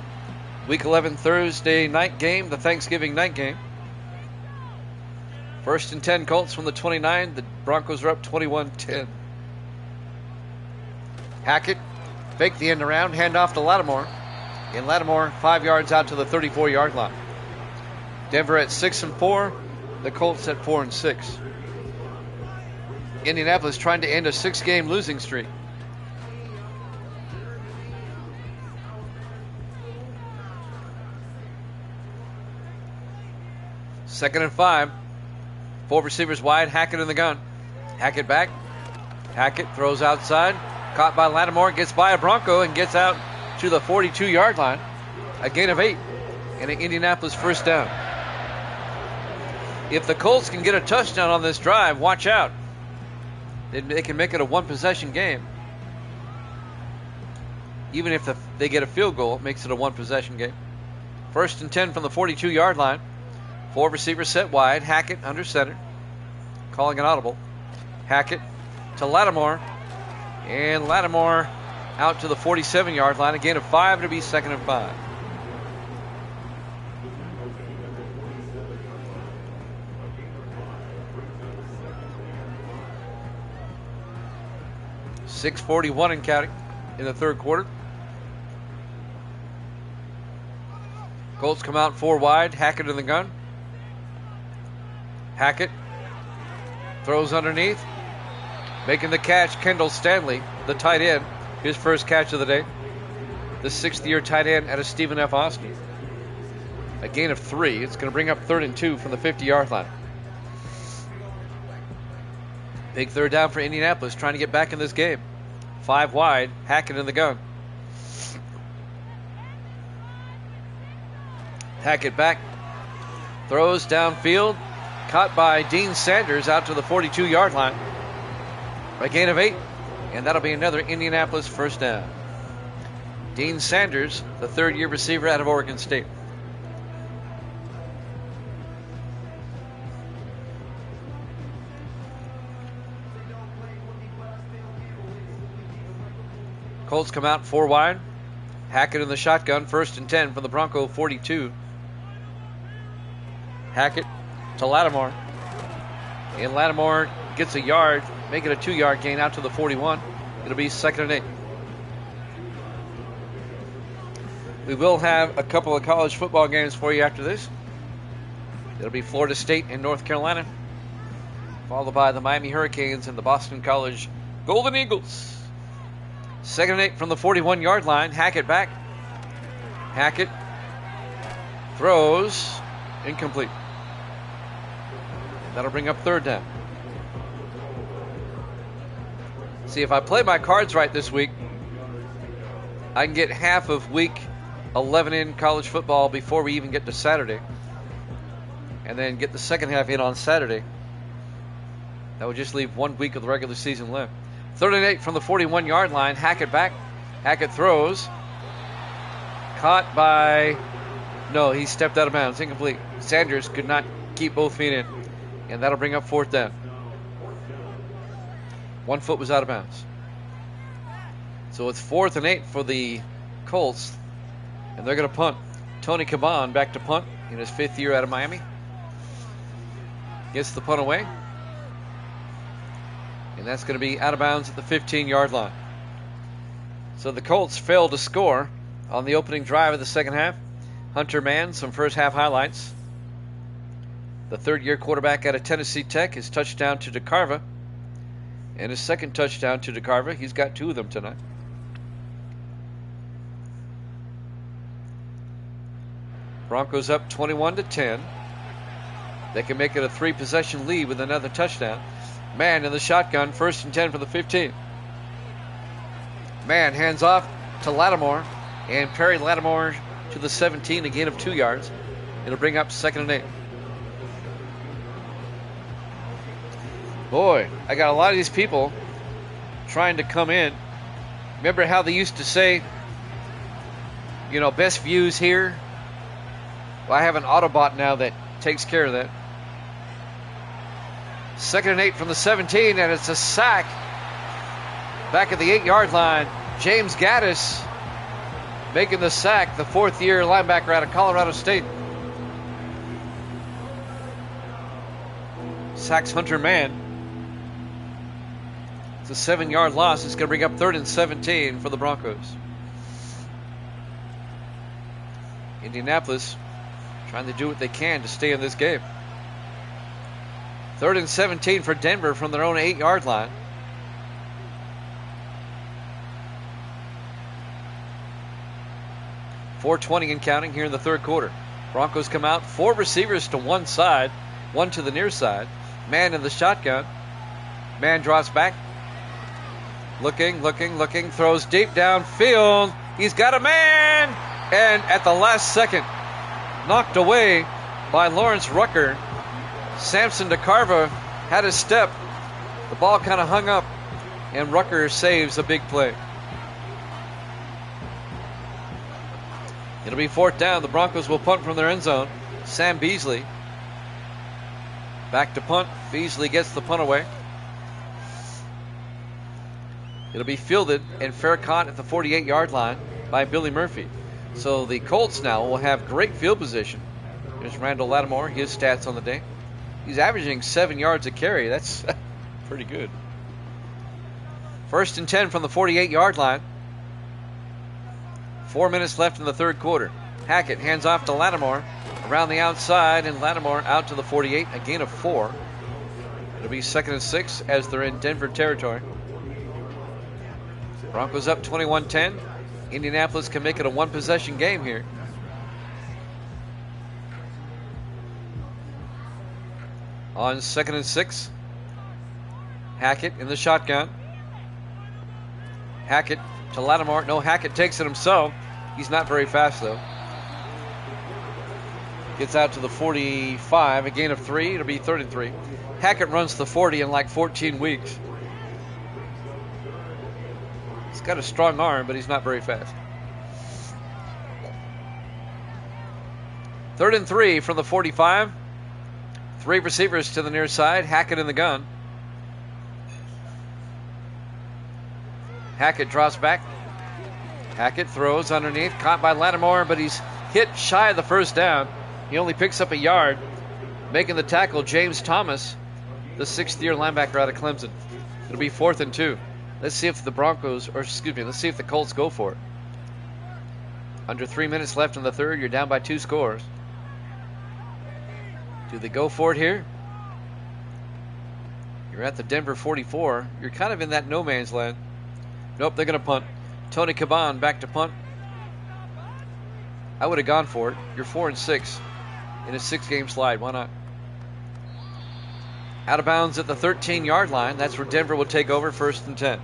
Week 11 Thursday night game, the Thanksgiving night game. 1st and 10 Colts from the 29. The Broncos are up 21-10. Hackett faked the end around, hand off to Lattimore. And Lattimore 5 yards out to the 34-yard line. Denver at 6-4. The Colts at 4-6. Indianapolis trying to end a 6-game losing streak. Second and 5. 4 receivers wide. Hackett in the gun. Hackett back. Hackett throws outside. Caught by Lattimore, gets by a Bronco and gets out to the 42-yard line. A gain of 8 and an Indianapolis first down. If the Colts can get a touchdown on this drive, watch out. They can make it a 1-possession game. Even if they get a field goal, it makes it a 1-possession game. 1st and 10 from the 42-yard line. 4 receivers set wide. Hackett under center. Calling an audible. Hackett to Lattimore. And Lattimore out to the 47-yard line. A gain of 5 to be 2nd and 5. .641 and counting in the 3rd quarter. Colts come out 4 wide. Hackett in the gun. Hackett throws underneath. Making the catch, Kendall Stanley, the tight end. His first catch of the day. The 6th-year tight end out of Stephen F. Austin. A gain of 3. It's going to bring up 3rd and 2 from the 50-yard line. Big 3rd down for Indianapolis, trying to get back in this game. 5 wide, Hackett in the gun. Hackett back. Throws downfield. Caught by Dean Sanders out to the 42-yard line. A gain of 8, and that'll be another Indianapolis first down. Dean Sanders, the 3rd-year receiver out of Oregon State. Colts come out 4 wide. Hackett in the shotgun, 1st and 10 from the Bronco 42. Hackett to Lattimore. And Lattimore gets a yard, make it a 2-yard gain out to the 41. It'll be 2nd and 8. We will have a couple of college football games for you after this. It'll be Florida State and North Carolina, followed by the Miami Hurricanes and the Boston College Golden Eagles. 2nd and 8 from the 41-yard line. Hackett back. Hackett throws, incomplete. That'll bring up 3rd down. See, if I play my cards right this week, I can get half of week 11 in college football before we even get to Saturday, and then get the second half in on Saturday. That would just leave 1 week of the regular season left. 3rd and 8 from the 41-yard line. Hackett back. Hackett throws. Caught by... No, he stepped out of bounds. Incomplete. Sanders could not keep both feet in. And that'll bring up 4th down. 1 foot was out of bounds. So it's 4th and 8 for the Colts. And they're going to punt. Tony Caban back to punt in his 5th year out of Miami. Gets the punt away. And that's going to be out of bounds at the 15-yard line. So the Colts failed to score on the opening drive of the second half. Hunter Mann, some first half highlights. The 3rd-year quarterback out of Tennessee Tech, his touchdown to DeCarva. And his 2nd touchdown to DeCarva. He's got 2 of them tonight. Broncos up 21-10. They can make it a 3-possession lead with another touchdown. Mann in the shotgun, 1st and 10 for the 15. Mann hands off to Lattimore, and Perry Lattimore to the 17, a gain of 2 yards. It'll bring up 2nd and 8. Boy, I got a lot of these people trying to come in. Remember how they used to say, you know, best views here? Well, I have an Autobot now that takes care of that. 2nd and 8 from the 17, and it's a sack. Back at the 8-yard line, James Gaddis making the sack, the 4th-year linebacker out of Colorado State. Sacks Hunter Mann. It's a 7-yard loss. It's going to bring up 3rd and 17 for the Broncos. Indianapolis trying to do what they can to stay in this game. 3rd and 17 for Denver from their own 8-yard line. .420 and counting here in the 3rd quarter. Broncos come out, 4 receivers to one side, 1 to the near side. Mann in the shotgun. Mann drops back. Looking, throws deep downfield. He's got a man! And at the last second, knocked away by Lawrence Rucker. Samson DeCarva had a step. The ball kind of hung up, and Rucker saves a big play. It'll be 4th down. The Broncos will punt from their end zone. Sam Beasley back to punt. Beasley gets the punt away. It'll be fielded and fair caught at the 48-yard line by Billy Murphy. So the Colts now will have great field position. There's Randall Lattimore, his stats on the day. He's averaging 7 yards a carry. That's pretty good. 1st and 10 from the 48-yard line. 4 minutes left in the 3rd quarter. Hackett hands off to Lattimore around the outside, and Lattimore out to the 48, a gain of 4. It'll be 2nd and 6 as they're in Denver territory. Broncos up 21-10. Indianapolis can make it a 1-possession game here. On 2nd and 6, Hackett in the shotgun. Hackett to Lattimore. No, Hackett takes it himself. He's not very fast, though. Gets out to the 45, a gain of 3. It'll be 3rd and 3. Hackett runs the 40 in like 14 weeks. He's got a strong arm, but he's not very fast. 3rd and 3 from the 45. 3 receivers to the near side. Hackett in the gun. Hackett drops back. Hackett throws underneath, caught by Lattimore, but he's hit shy of the first down. He only picks up a yard. Making the tackle, James Thomas, the 6th-year linebacker out of Clemson. It'll be 4th and 2. Let's see if the let's see if the Colts go for it. Under 3 minutes left in the third. You're down by 2 scores. Do they go for it here? You're at the Denver 44. You're kind of in that no man's land. Nope, they're going to punt. Tony Caban back to punt. I would have gone for it. You're 4 and 6 in a 6-game slide. Why not? Out of bounds at the 13-yard line. That's where Denver will take over, 1st and 10.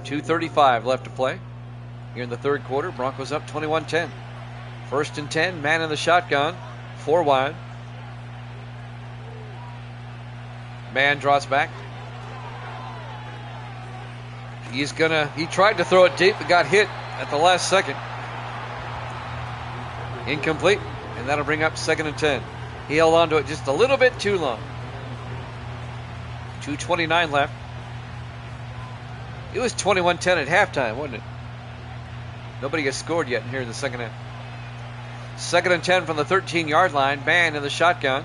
2:35 left to play. Here in the third quarter, Broncos up 21-10. 1st and 10, man in the shotgun, 4 wide. Man draws back. He tried to throw it deep but got hit at the last second. Incomplete, and that'll bring up 2nd and 10. He held on to it just a little bit too long. 2:29 left. It was 21-10 at halftime, wasn't it? Nobody has scored yet here in the second half. 2nd and 10 from the 13-yard line. Man in the shotgun.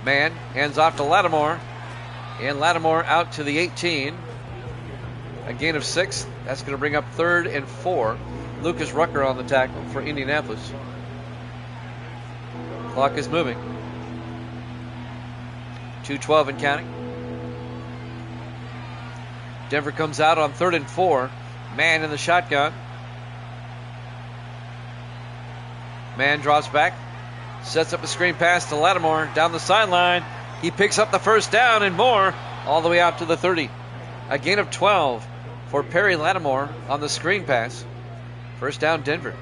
Man hands off to Lattimore. And Lattimore out to the 18. A gain of 6. That's going to bring up 3rd and 4. Lucas Rucker on the tackle for Indianapolis. Clock is moving. 2:12 and counting. Denver comes out on 3rd and 4. Man in the shotgun. Man drops back. Sets up a screen pass to Lattimore down the sideline. He picks up the first down and more all the way out to the 30. A gain of 12 for Perry Lattimore on the screen pass. First down, Denver.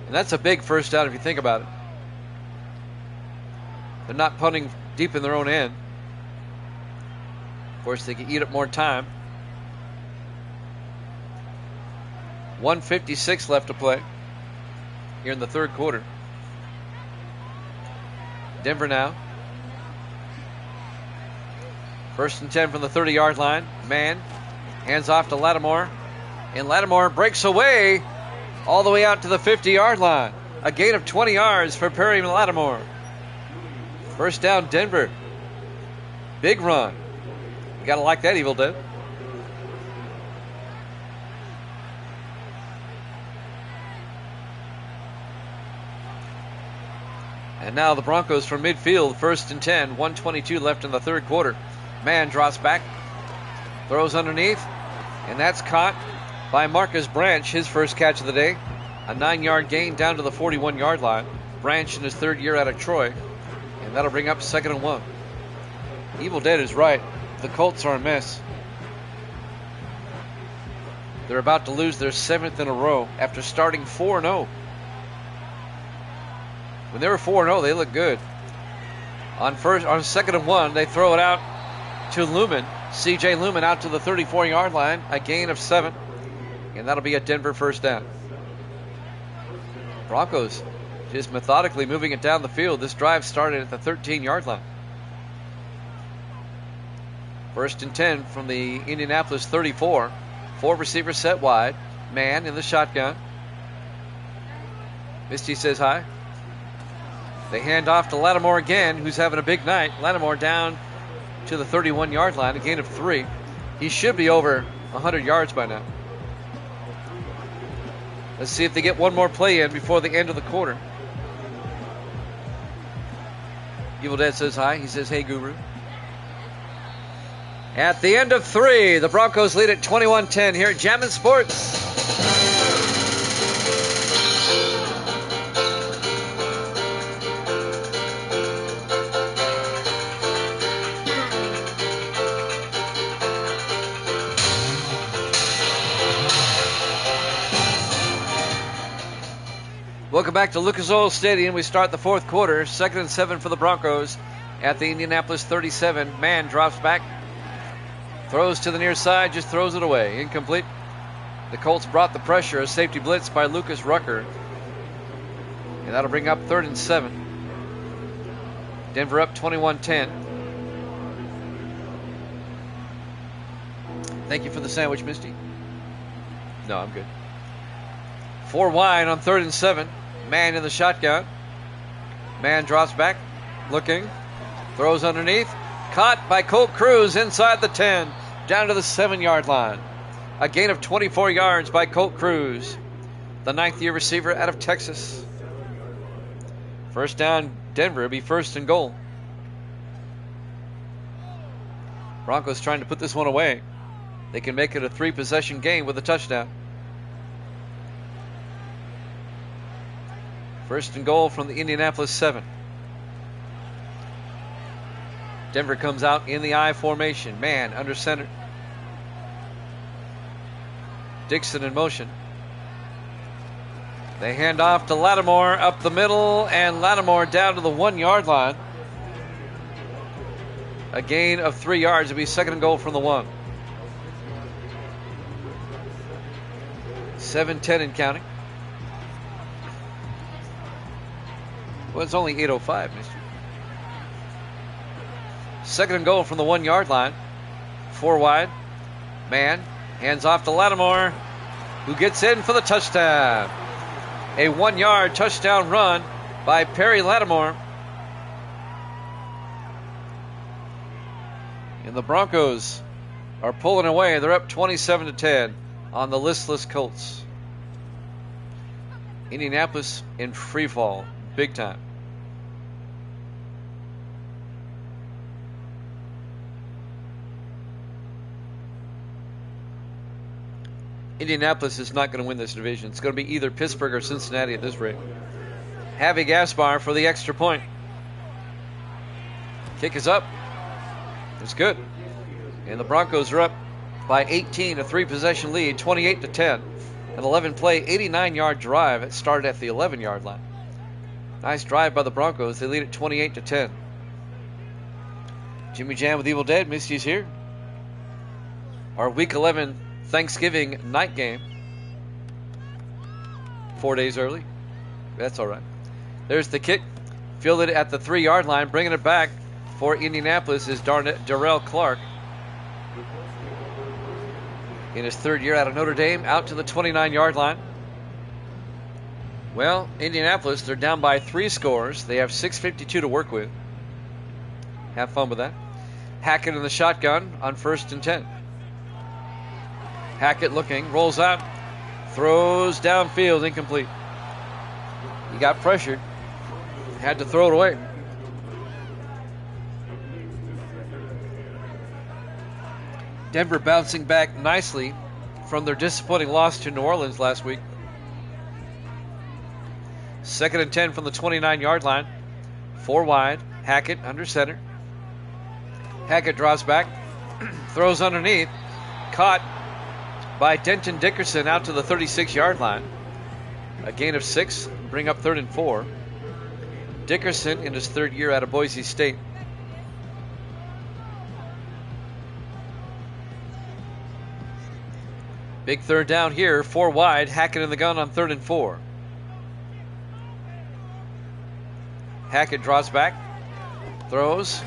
And that's a big first down if you think about it. They're not punting deep in their own end. Of course, they can eat up more time. 1:56 left to play here in the third quarter. Denver now. 1st and 10 from the 30-yard line. Man hands off to Lattimore. And Lattimore breaks away all the way out to the 50-yard line. A gain of 20 yards for Perry Lattimore. First down, Denver. Big run. You got to like that, Evil Dead. And now the Broncos from midfield, 1st and 10, 1:22 left in the third quarter. Man drops back, throws underneath, and that's caught by Marcus Branch, his first catch of the day. A 9-yard gain down to the 41-yard line. Branch in his 3rd year out of Troy, and that'll bring up 2nd and 1. Evil Dead is right. The Colts are a mess. They're about to lose their 7th in a row after starting 4-0. When they were 4-0, they looked good. On 2nd and 1, they throw it out to Lumen. C.J. Lumen out to the 34-yard line. A gain of 7. And that'll be a Denver first down. Broncos just methodically moving it down the field. This drive started at the 13-yard line. 1st and 10 from the Indianapolis 34. 4 receivers set wide. Man in the shotgun. Misty says hi. They hand off to Lattimore again, who's having a big night. Lattimore down to the 31-yard line, a gain of 3. He should be over 100 yards by now. Let's see if they get one more play in before the end of the quarter. Evil Dead says hi. He says, hey, Guru. At the end of 3, the Broncos lead at 21-10 here at Jammin' Sports. Welcome back to Lucas Oil Stadium. We start the fourth quarter. 2nd and 7 for the Broncos at the Indianapolis 37. Man drops back. Throws to the near side, just throws it away. Incomplete. The Colts brought the pressure. A safety blitz by Lucas Rucker. And that'll bring up 3rd and 7. Denver up 21-10. Thank you for the sandwich, Misty. No, I'm good. 4 wide on 3rd and 7. Man in the shotgun. Man drops back, looking, throws underneath. Caught by Colt Cruz inside the 10, down to the 7-yard line. A gain of 24 yards by Colt Cruz, the 9th-year receiver out of Texas. First down, Denver. It'll be 1st and goal. Broncos trying to put this one away. They can make it a 3-possession game with a touchdown. 1st and goal from the Indianapolis 7. Denver comes out in the I formation. Man under center. Dixon in motion. They hand off to Lattimore up the middle, and Lattimore down to the 1-yard line. A gain of 3 yards. It'll be 2nd and goal from the 1. 7:10 and counting. Well, it's only 8:05, mister. 2nd and goal from the 1-yard line. 4 wide. Man hands off to Lattimore, who gets in for the touchdown. A 1-yard touchdown run by Perry Lattimore. And the Broncos are pulling away. They're up 27-10 on the listless Colts. Indianapolis in free fall, big time. Indianapolis is not going to win this division. It's going to be either Pittsburgh or Cincinnati at this rate. Javi Gaspar for the extra point. Kick is up. It's good. And the Broncos are up by 18, a 3-possession lead, 28-10. An 11-play, 89-yard drive. It started at the 11-yard line. Nice drive by the Broncos. They lead at 28-10. Jimmy Jam with Evil Dead. Misty's here. Our Week 11 Thanksgiving night game. 4 days early. That's all right. There's the kick. Fielded at the 3-yard line. Bringing it back for Indianapolis is Darrell Clark. In his 3rd year out of Notre Dame, out to the 29-yard line. Well, Indianapolis, they're down by 3 scores. They have 6:52 to work with. Have fun with that. Hackett in the shotgun on 1st and 10. Hackett looking, rolls out, throws downfield, incomplete. He got pressured, had to throw it away. Denver bouncing back nicely from their disappointing loss to New Orleans last week. 2nd and 10 from the 29-yard line. 4 wide. Hackett under center. Hackett draws back, throws underneath, caught by Denton Dickerson out to the 36-yard line. A gain of 6, bring up 3rd and 4. Dickerson in his 3rd year out of Boise State. Big 3rd down here, 4 wide. Hackett in the gun on 3rd and 4. Hackett draws back, throws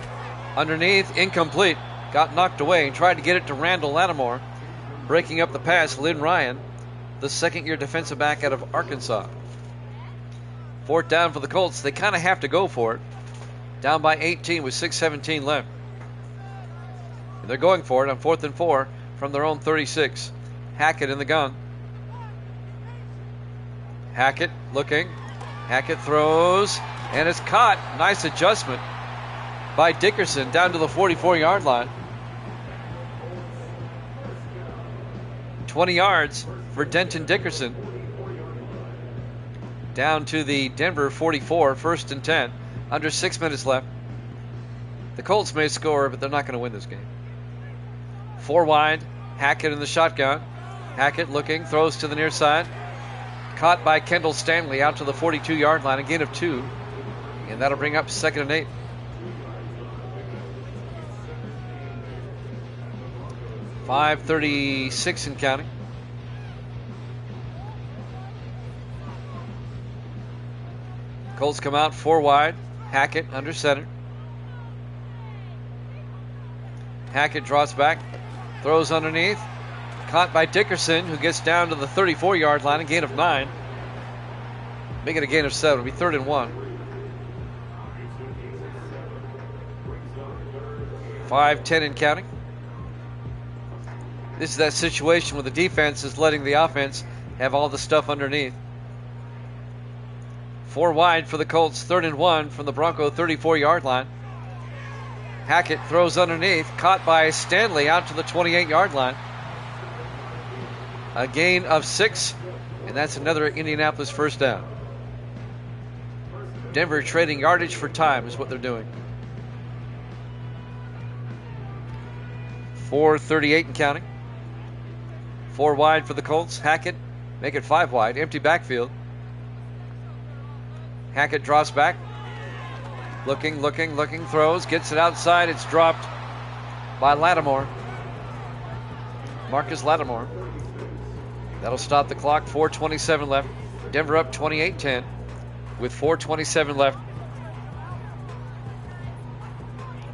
underneath, incomplete. Got knocked away and tried to get it to Randall Lattimore. Breaking up the pass, Lynn Ryan, the 2nd-year defensive back out of Arkansas. 4th down for the Colts. They kind of have to go for it. Down by 18 with 6:17 left. And they're going for it on 4th and 4 from their own 36. Hackett in the gun. Hackett looking. Hackett throws, and it's caught. Nice adjustment by Dickerson down to the 44-yard line. 20 yards for Denton Dickerson. Down to the Denver 44, 1st and 10. Under 6 minutes left. The Colts may score, but they're not going to win this game. 4 wide. Hackett in the shotgun. Hackett looking, throws to the near side. Caught by Kendall Stanley out to the 42-yard line. A gain of 2. And that'll bring up 2nd and 8. .536 and counting. Colts come out 4 wide. Hackett under center. Hackett draws back, throws underneath, Caught by Dickerson, who gets down to the 34-yard line, a gain of 9. Make it a gain of 7. It'll be 3rd and 1. 5-10 and counting. This is that situation where the defense is letting the offense have all the stuff underneath. 4 wide for the Colts, 3rd and 1 from the Bronco 34-yard line. Hackett throws underneath, caught by Stanley out to the 28-yard line. A gain of 6, and that's another Indianapolis first down. Denver trading yardage for time is what they're doing. 4:38 and counting. 4 wide for the Colts. Hackett, make it 5 wide. Empty backfield. Hackett drops back. Looking, throws, gets it outside. It's dropped by Lattimore. Marcus Lattimore. That'll stop the clock. 4:27 left. Denver up 28-10 with 4:27 left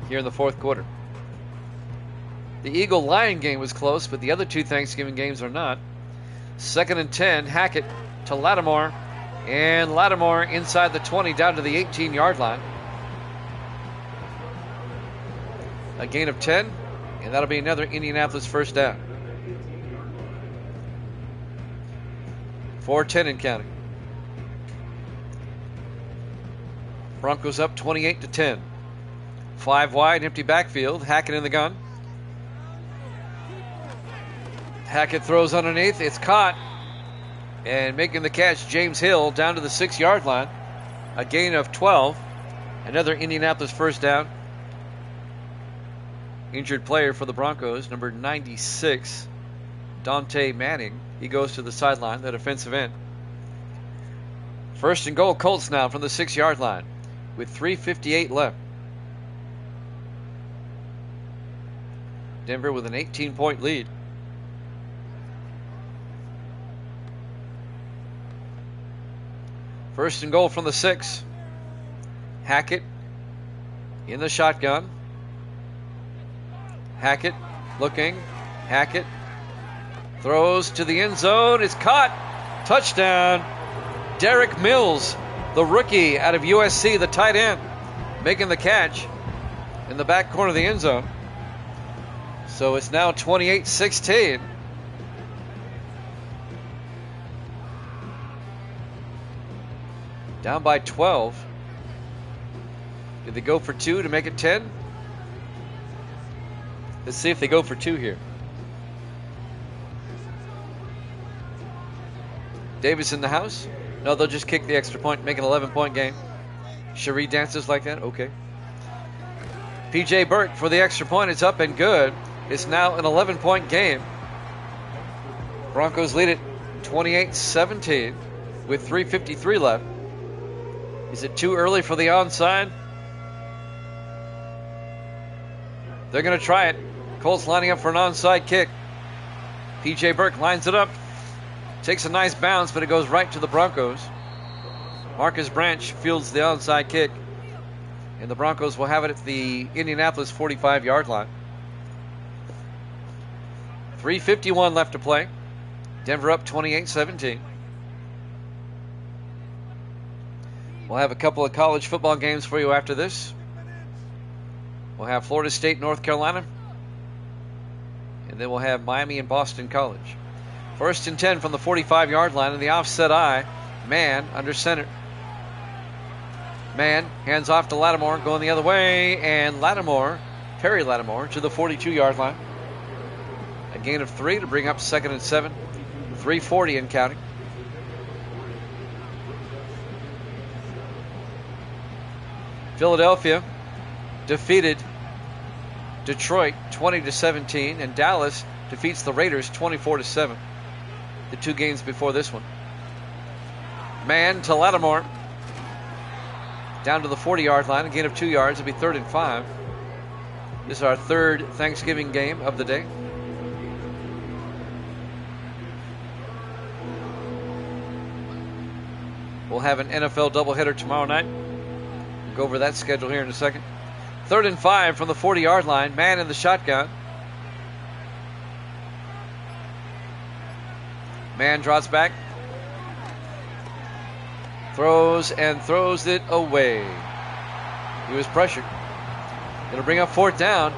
here in the fourth quarter. The Eagle-Lion game was close, but the other 2 Thanksgiving games are not. 2nd and 10. Hackett to Lattimore. And Lattimore inside the 20 down to the 18-yard line. A gain of 10, and that'll be another Indianapolis first down. 4:10 and counting. Broncos up 28-10. 5 wide, empty backfield. Hackett in the gun. Hackett throws underneath. It's caught. And making the catch, James Hill down to the 6-yard line. A gain of 12. Another Indianapolis first down. Injured player for the Broncos, number 96, Dante Manning. He goes to the sideline, that offensive end. 1st and goal, Colts now from the 6-yard line with 3:58 left. Denver with an 18-point lead. First and goal from the 6. Hackett in the shotgun. Hackett looking. Hackett throws to the end zone. It's caught. Touchdown. Derek Mills, the rookie out of USC, the tight end, making the catch in the back corner of the end zone. So it's now 28-16. Down by 12. Did they go for 2 to make it 10? Let's see if they go for 2 here. Davis in the house. No, they'll just kick the extra point, make an 11-point game. Cherie dances like that? Okay. P.J. Burke for the extra point. It's up and good. It's now an 11-point game. Broncos lead it 28-17 with 3:53 left. Is it too early for the onside? They're going to try it. Colts lining up for an onside kick. P.J. Burke lines it up. Takes a nice bounce, but it goes right to the Broncos. Marcus Branch fields the onside kick. And the Broncos will have it at the Indianapolis 45-yard line. 3:51 left to play. Denver up 28-17. We'll have a couple of college football games for you after this. We'll have Florida State, North Carolina. And then we'll have Miami and Boston College. 1st and 10 from the 45-yard line in the offset eye. Mann under center. Mann hands off to Lattimore, going the other way. And Lattimore, Perry Lattimore, to the 42-yard line. A gain of 3 to bring up 2nd and 7. 3:40 and counting. Philadelphia defeated Detroit 20-17, and Dallas defeats the Raiders 24-7. The 2 games before this one. Mann to Lattimore. Down to the 40-yard line, a gain of 2 yards. It'll be 3rd and 5. This is our 3rd Thanksgiving game of the day. We'll have an NFL doubleheader tomorrow night. We'll go over that schedule here in a second. 3rd and 5 from the 40-yard line. Mann in the shotgun. Man drops back. Throws and throws it away. He was pressured. It'll bring up 4th down.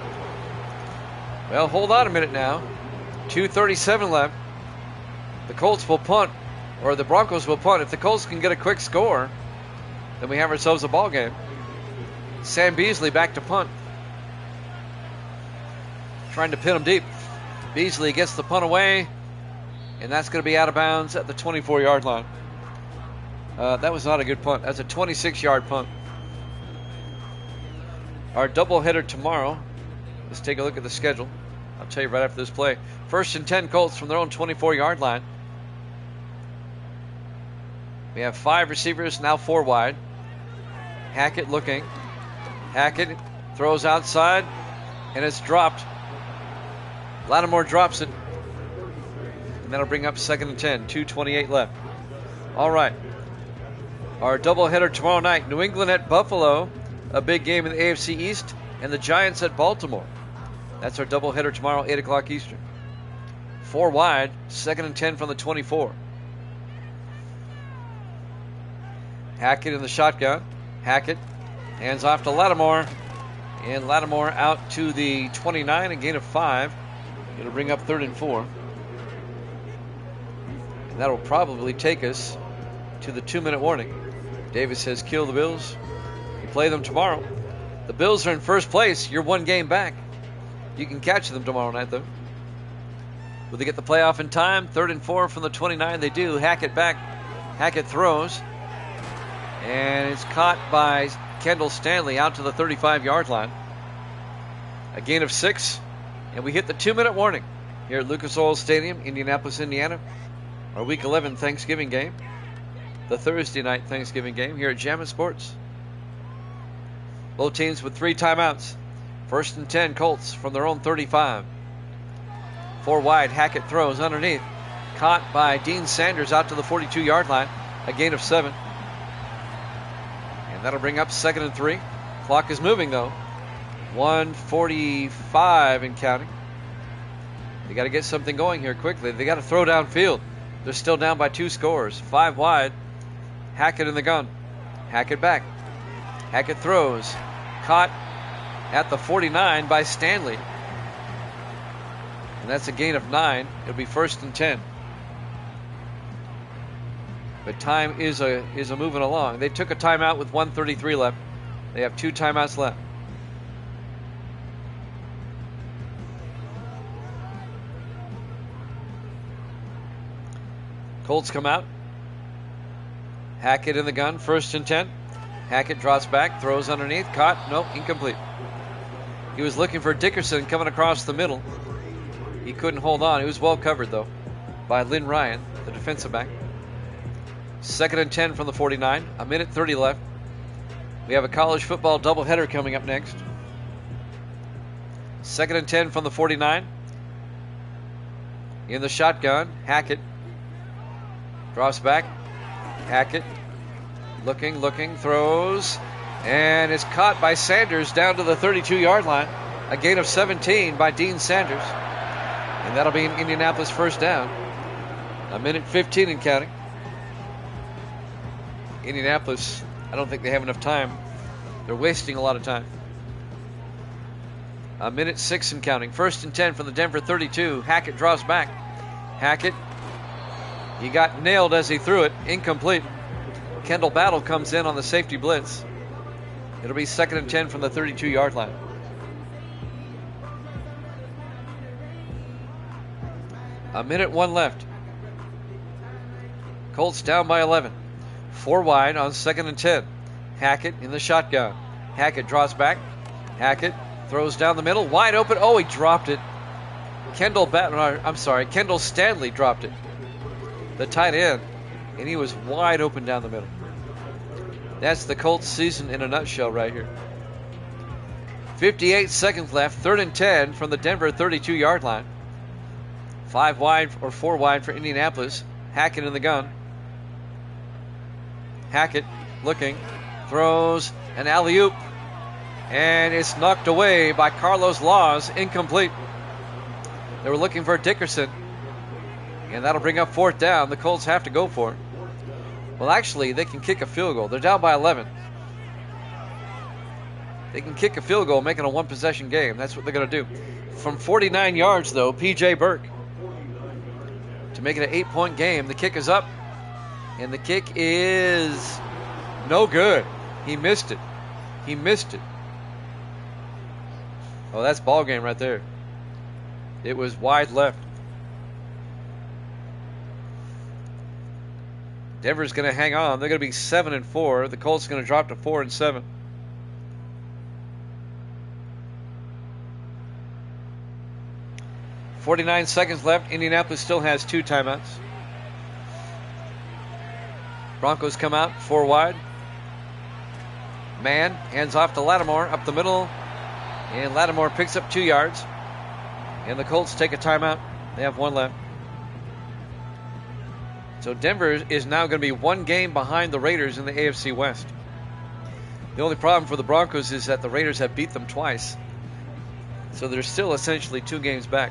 Well, hold on a minute now. 2:37 left. The Colts will punt, or the Broncos will punt. If the Colts can get a quick score, then we have ourselves a ball game. Sam Beasley back to punt. Trying to pin him deep. Beasley gets the punt away, and that's going to be out of bounds at the 24-yard line. That was not a good punt. That's a 26-yard punt. Our doubleheader tomorrow. Let's take a look at the schedule. I'll tell you right after this play. 1st and 10 Colts from their own 24-yard line. We have 5 receivers, now 4 wide. Hackett looking. Hackett throws outside, and it's dropped. Lattimore drops it. And that'll bring up 2nd and 10. 2:28 left. All right. Our doubleheader tomorrow night. New England at Buffalo. A big game in the AFC East. And the Giants at Baltimore. That's our doubleheader tomorrow, 8 o'clock Eastern. 4 wide. 2nd and 10 from the 24. Hackett in the shotgun. Hackett hands off to Lattimore. And Lattimore out to the 29, a gain of 5. It'll bring up 3rd and 4. And that'll probably take us to the 2-minute warning. Davis says kill the Bills. You play them tomorrow. The Bills are in first place. You're 1 game back. You can catch them tomorrow night, though. Will they get the playoff in time? 3rd and 4 from the 29. They do. Hackett back. Hackett throws. And it's caught by Kendall Stanley out to the 35-yard line. A gain of 6. And we hit the 2-minute warning here at Lucas Oil Stadium, Indianapolis, Indiana. Our Week 11 Thanksgiving game. The Thursday night Thanksgiving game here at Jammin' Sports. Both teams with 3 timeouts. 1st and 10 Colts from their own 35. 4 wide. Hackett throws underneath. Caught by Dean Sanders out to the 42-yard line. A gain of 7. And that'll bring up 2nd and 3. Clock is moving, though. 1:45 and counting. They got to get something going here quickly. They got to throw downfield. They're still down by 2 scores. 5 wide. Hackett in the gun. Hackett back. Hackett throws. Caught at the 49 by Stanley. And that's a gain of 9. It'll be 1st and 10. But time is a moving along. They took a timeout with 1:33 left. They have 2 timeouts left. Colts come out. Hackett in the gun. 1st and 10. Hackett drops back. Throws underneath. Caught. Nope. Incomplete. He was looking for Dickerson coming across the middle. He couldn't hold on. He was well covered, though, by Lynn Ryan, the defensive back. 2nd and 10 from the 49. 1:30 left. We have a college football doubleheader coming up next. 2nd and 10 from the 49. In the shotgun, Hackett. Drops back. Hackett. Looking, throws. And it's caught by Sanders down to the 32-yard line. A gain of 17 by Dean Sanders. And that'll be an Indianapolis first down. 1:15 and counting. Indianapolis, I don't think they have enough time. They're wasting a lot of time. 1:06 and counting. 1st and 10 from the Denver 32. Hackett draws back. Hackett. He got nailed as he threw it. Incomplete. Kendall Battle comes in on the safety blitz. It'll be 2nd and 10 from the 32-yard line. A minute 1 left. Colts down by 11. 4 wide on 2nd and 10. Hackett in the shotgun. Hackett draws back. Hackett throws down the middle. Wide open. Oh, he dropped it. Kendall Stanley dropped it. The tight end. And he was wide open down the middle. That's the Colts season in a nutshell right here. 58 seconds left. 3rd and 10 from the Denver 32-yard line. 5 wide or 4 wide for Indianapolis. Hackett in the gun. Hackett looking. Throws an alley-oop. And it's knocked away by Carlos Laws. Incomplete. They were looking for Dickerson. And that'll bring up 4th down. The Colts have to go for it. Well, actually, they can kick a field goal. They're down by 11. They can kick a field goal, making a one-possession game. That's what they're going to do. From 49 yards, though, P.J. Burke to make it an 8-point game. The kick is up, and the kick is no good. He missed it. He missed it. Oh, that's ball game right there. It was wide left. Denver's going to hang on. They're going to be 7-4. The Colts are going to drop to 4-7. .49 seconds left. Indianapolis still has 2 timeouts. Broncos come out 4 wide. Man hands off to Lattimore up the middle. And Lattimore picks up 2 yards. And the Colts take a timeout. They have 1 left. So Denver is now going to be 1 game behind the Raiders in the AFC West. The only problem for the Broncos is that the Raiders have beat them twice. So they're still essentially 2 games back.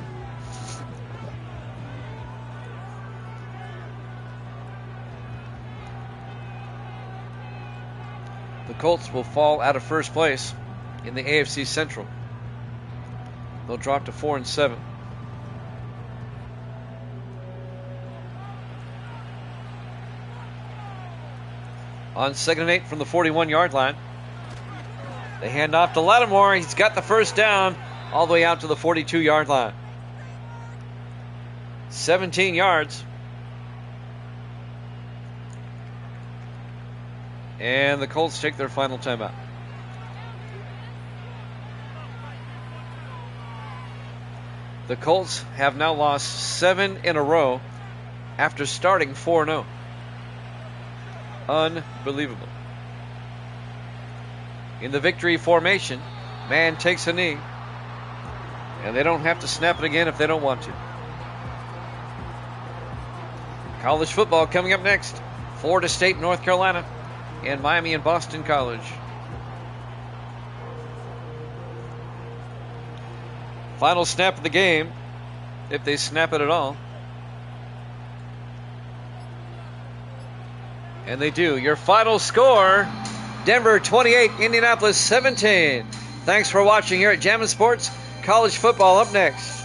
The Colts will fall out of first place in the AFC Central. They'll drop to 4-7. On 2nd and 8 from the 41-yard line. They hand off to Lattimore. He's got the first down all the way out to the 42-yard line. 17 yards. And the Colts take their final timeout. The Colts have now lost 7 in a row after starting 4-0. Unbelievable. In the victory formation, man takes a knee, and they don't have to snap it again if they don't want to. College football coming up next. Florida State, North Carolina, and Miami and Boston College. Final snap of the game, if they snap it at all. And they do. Your final score, Denver 28, Indianapolis 17. Thanks for watching here at Jammin' Sports. College football up next.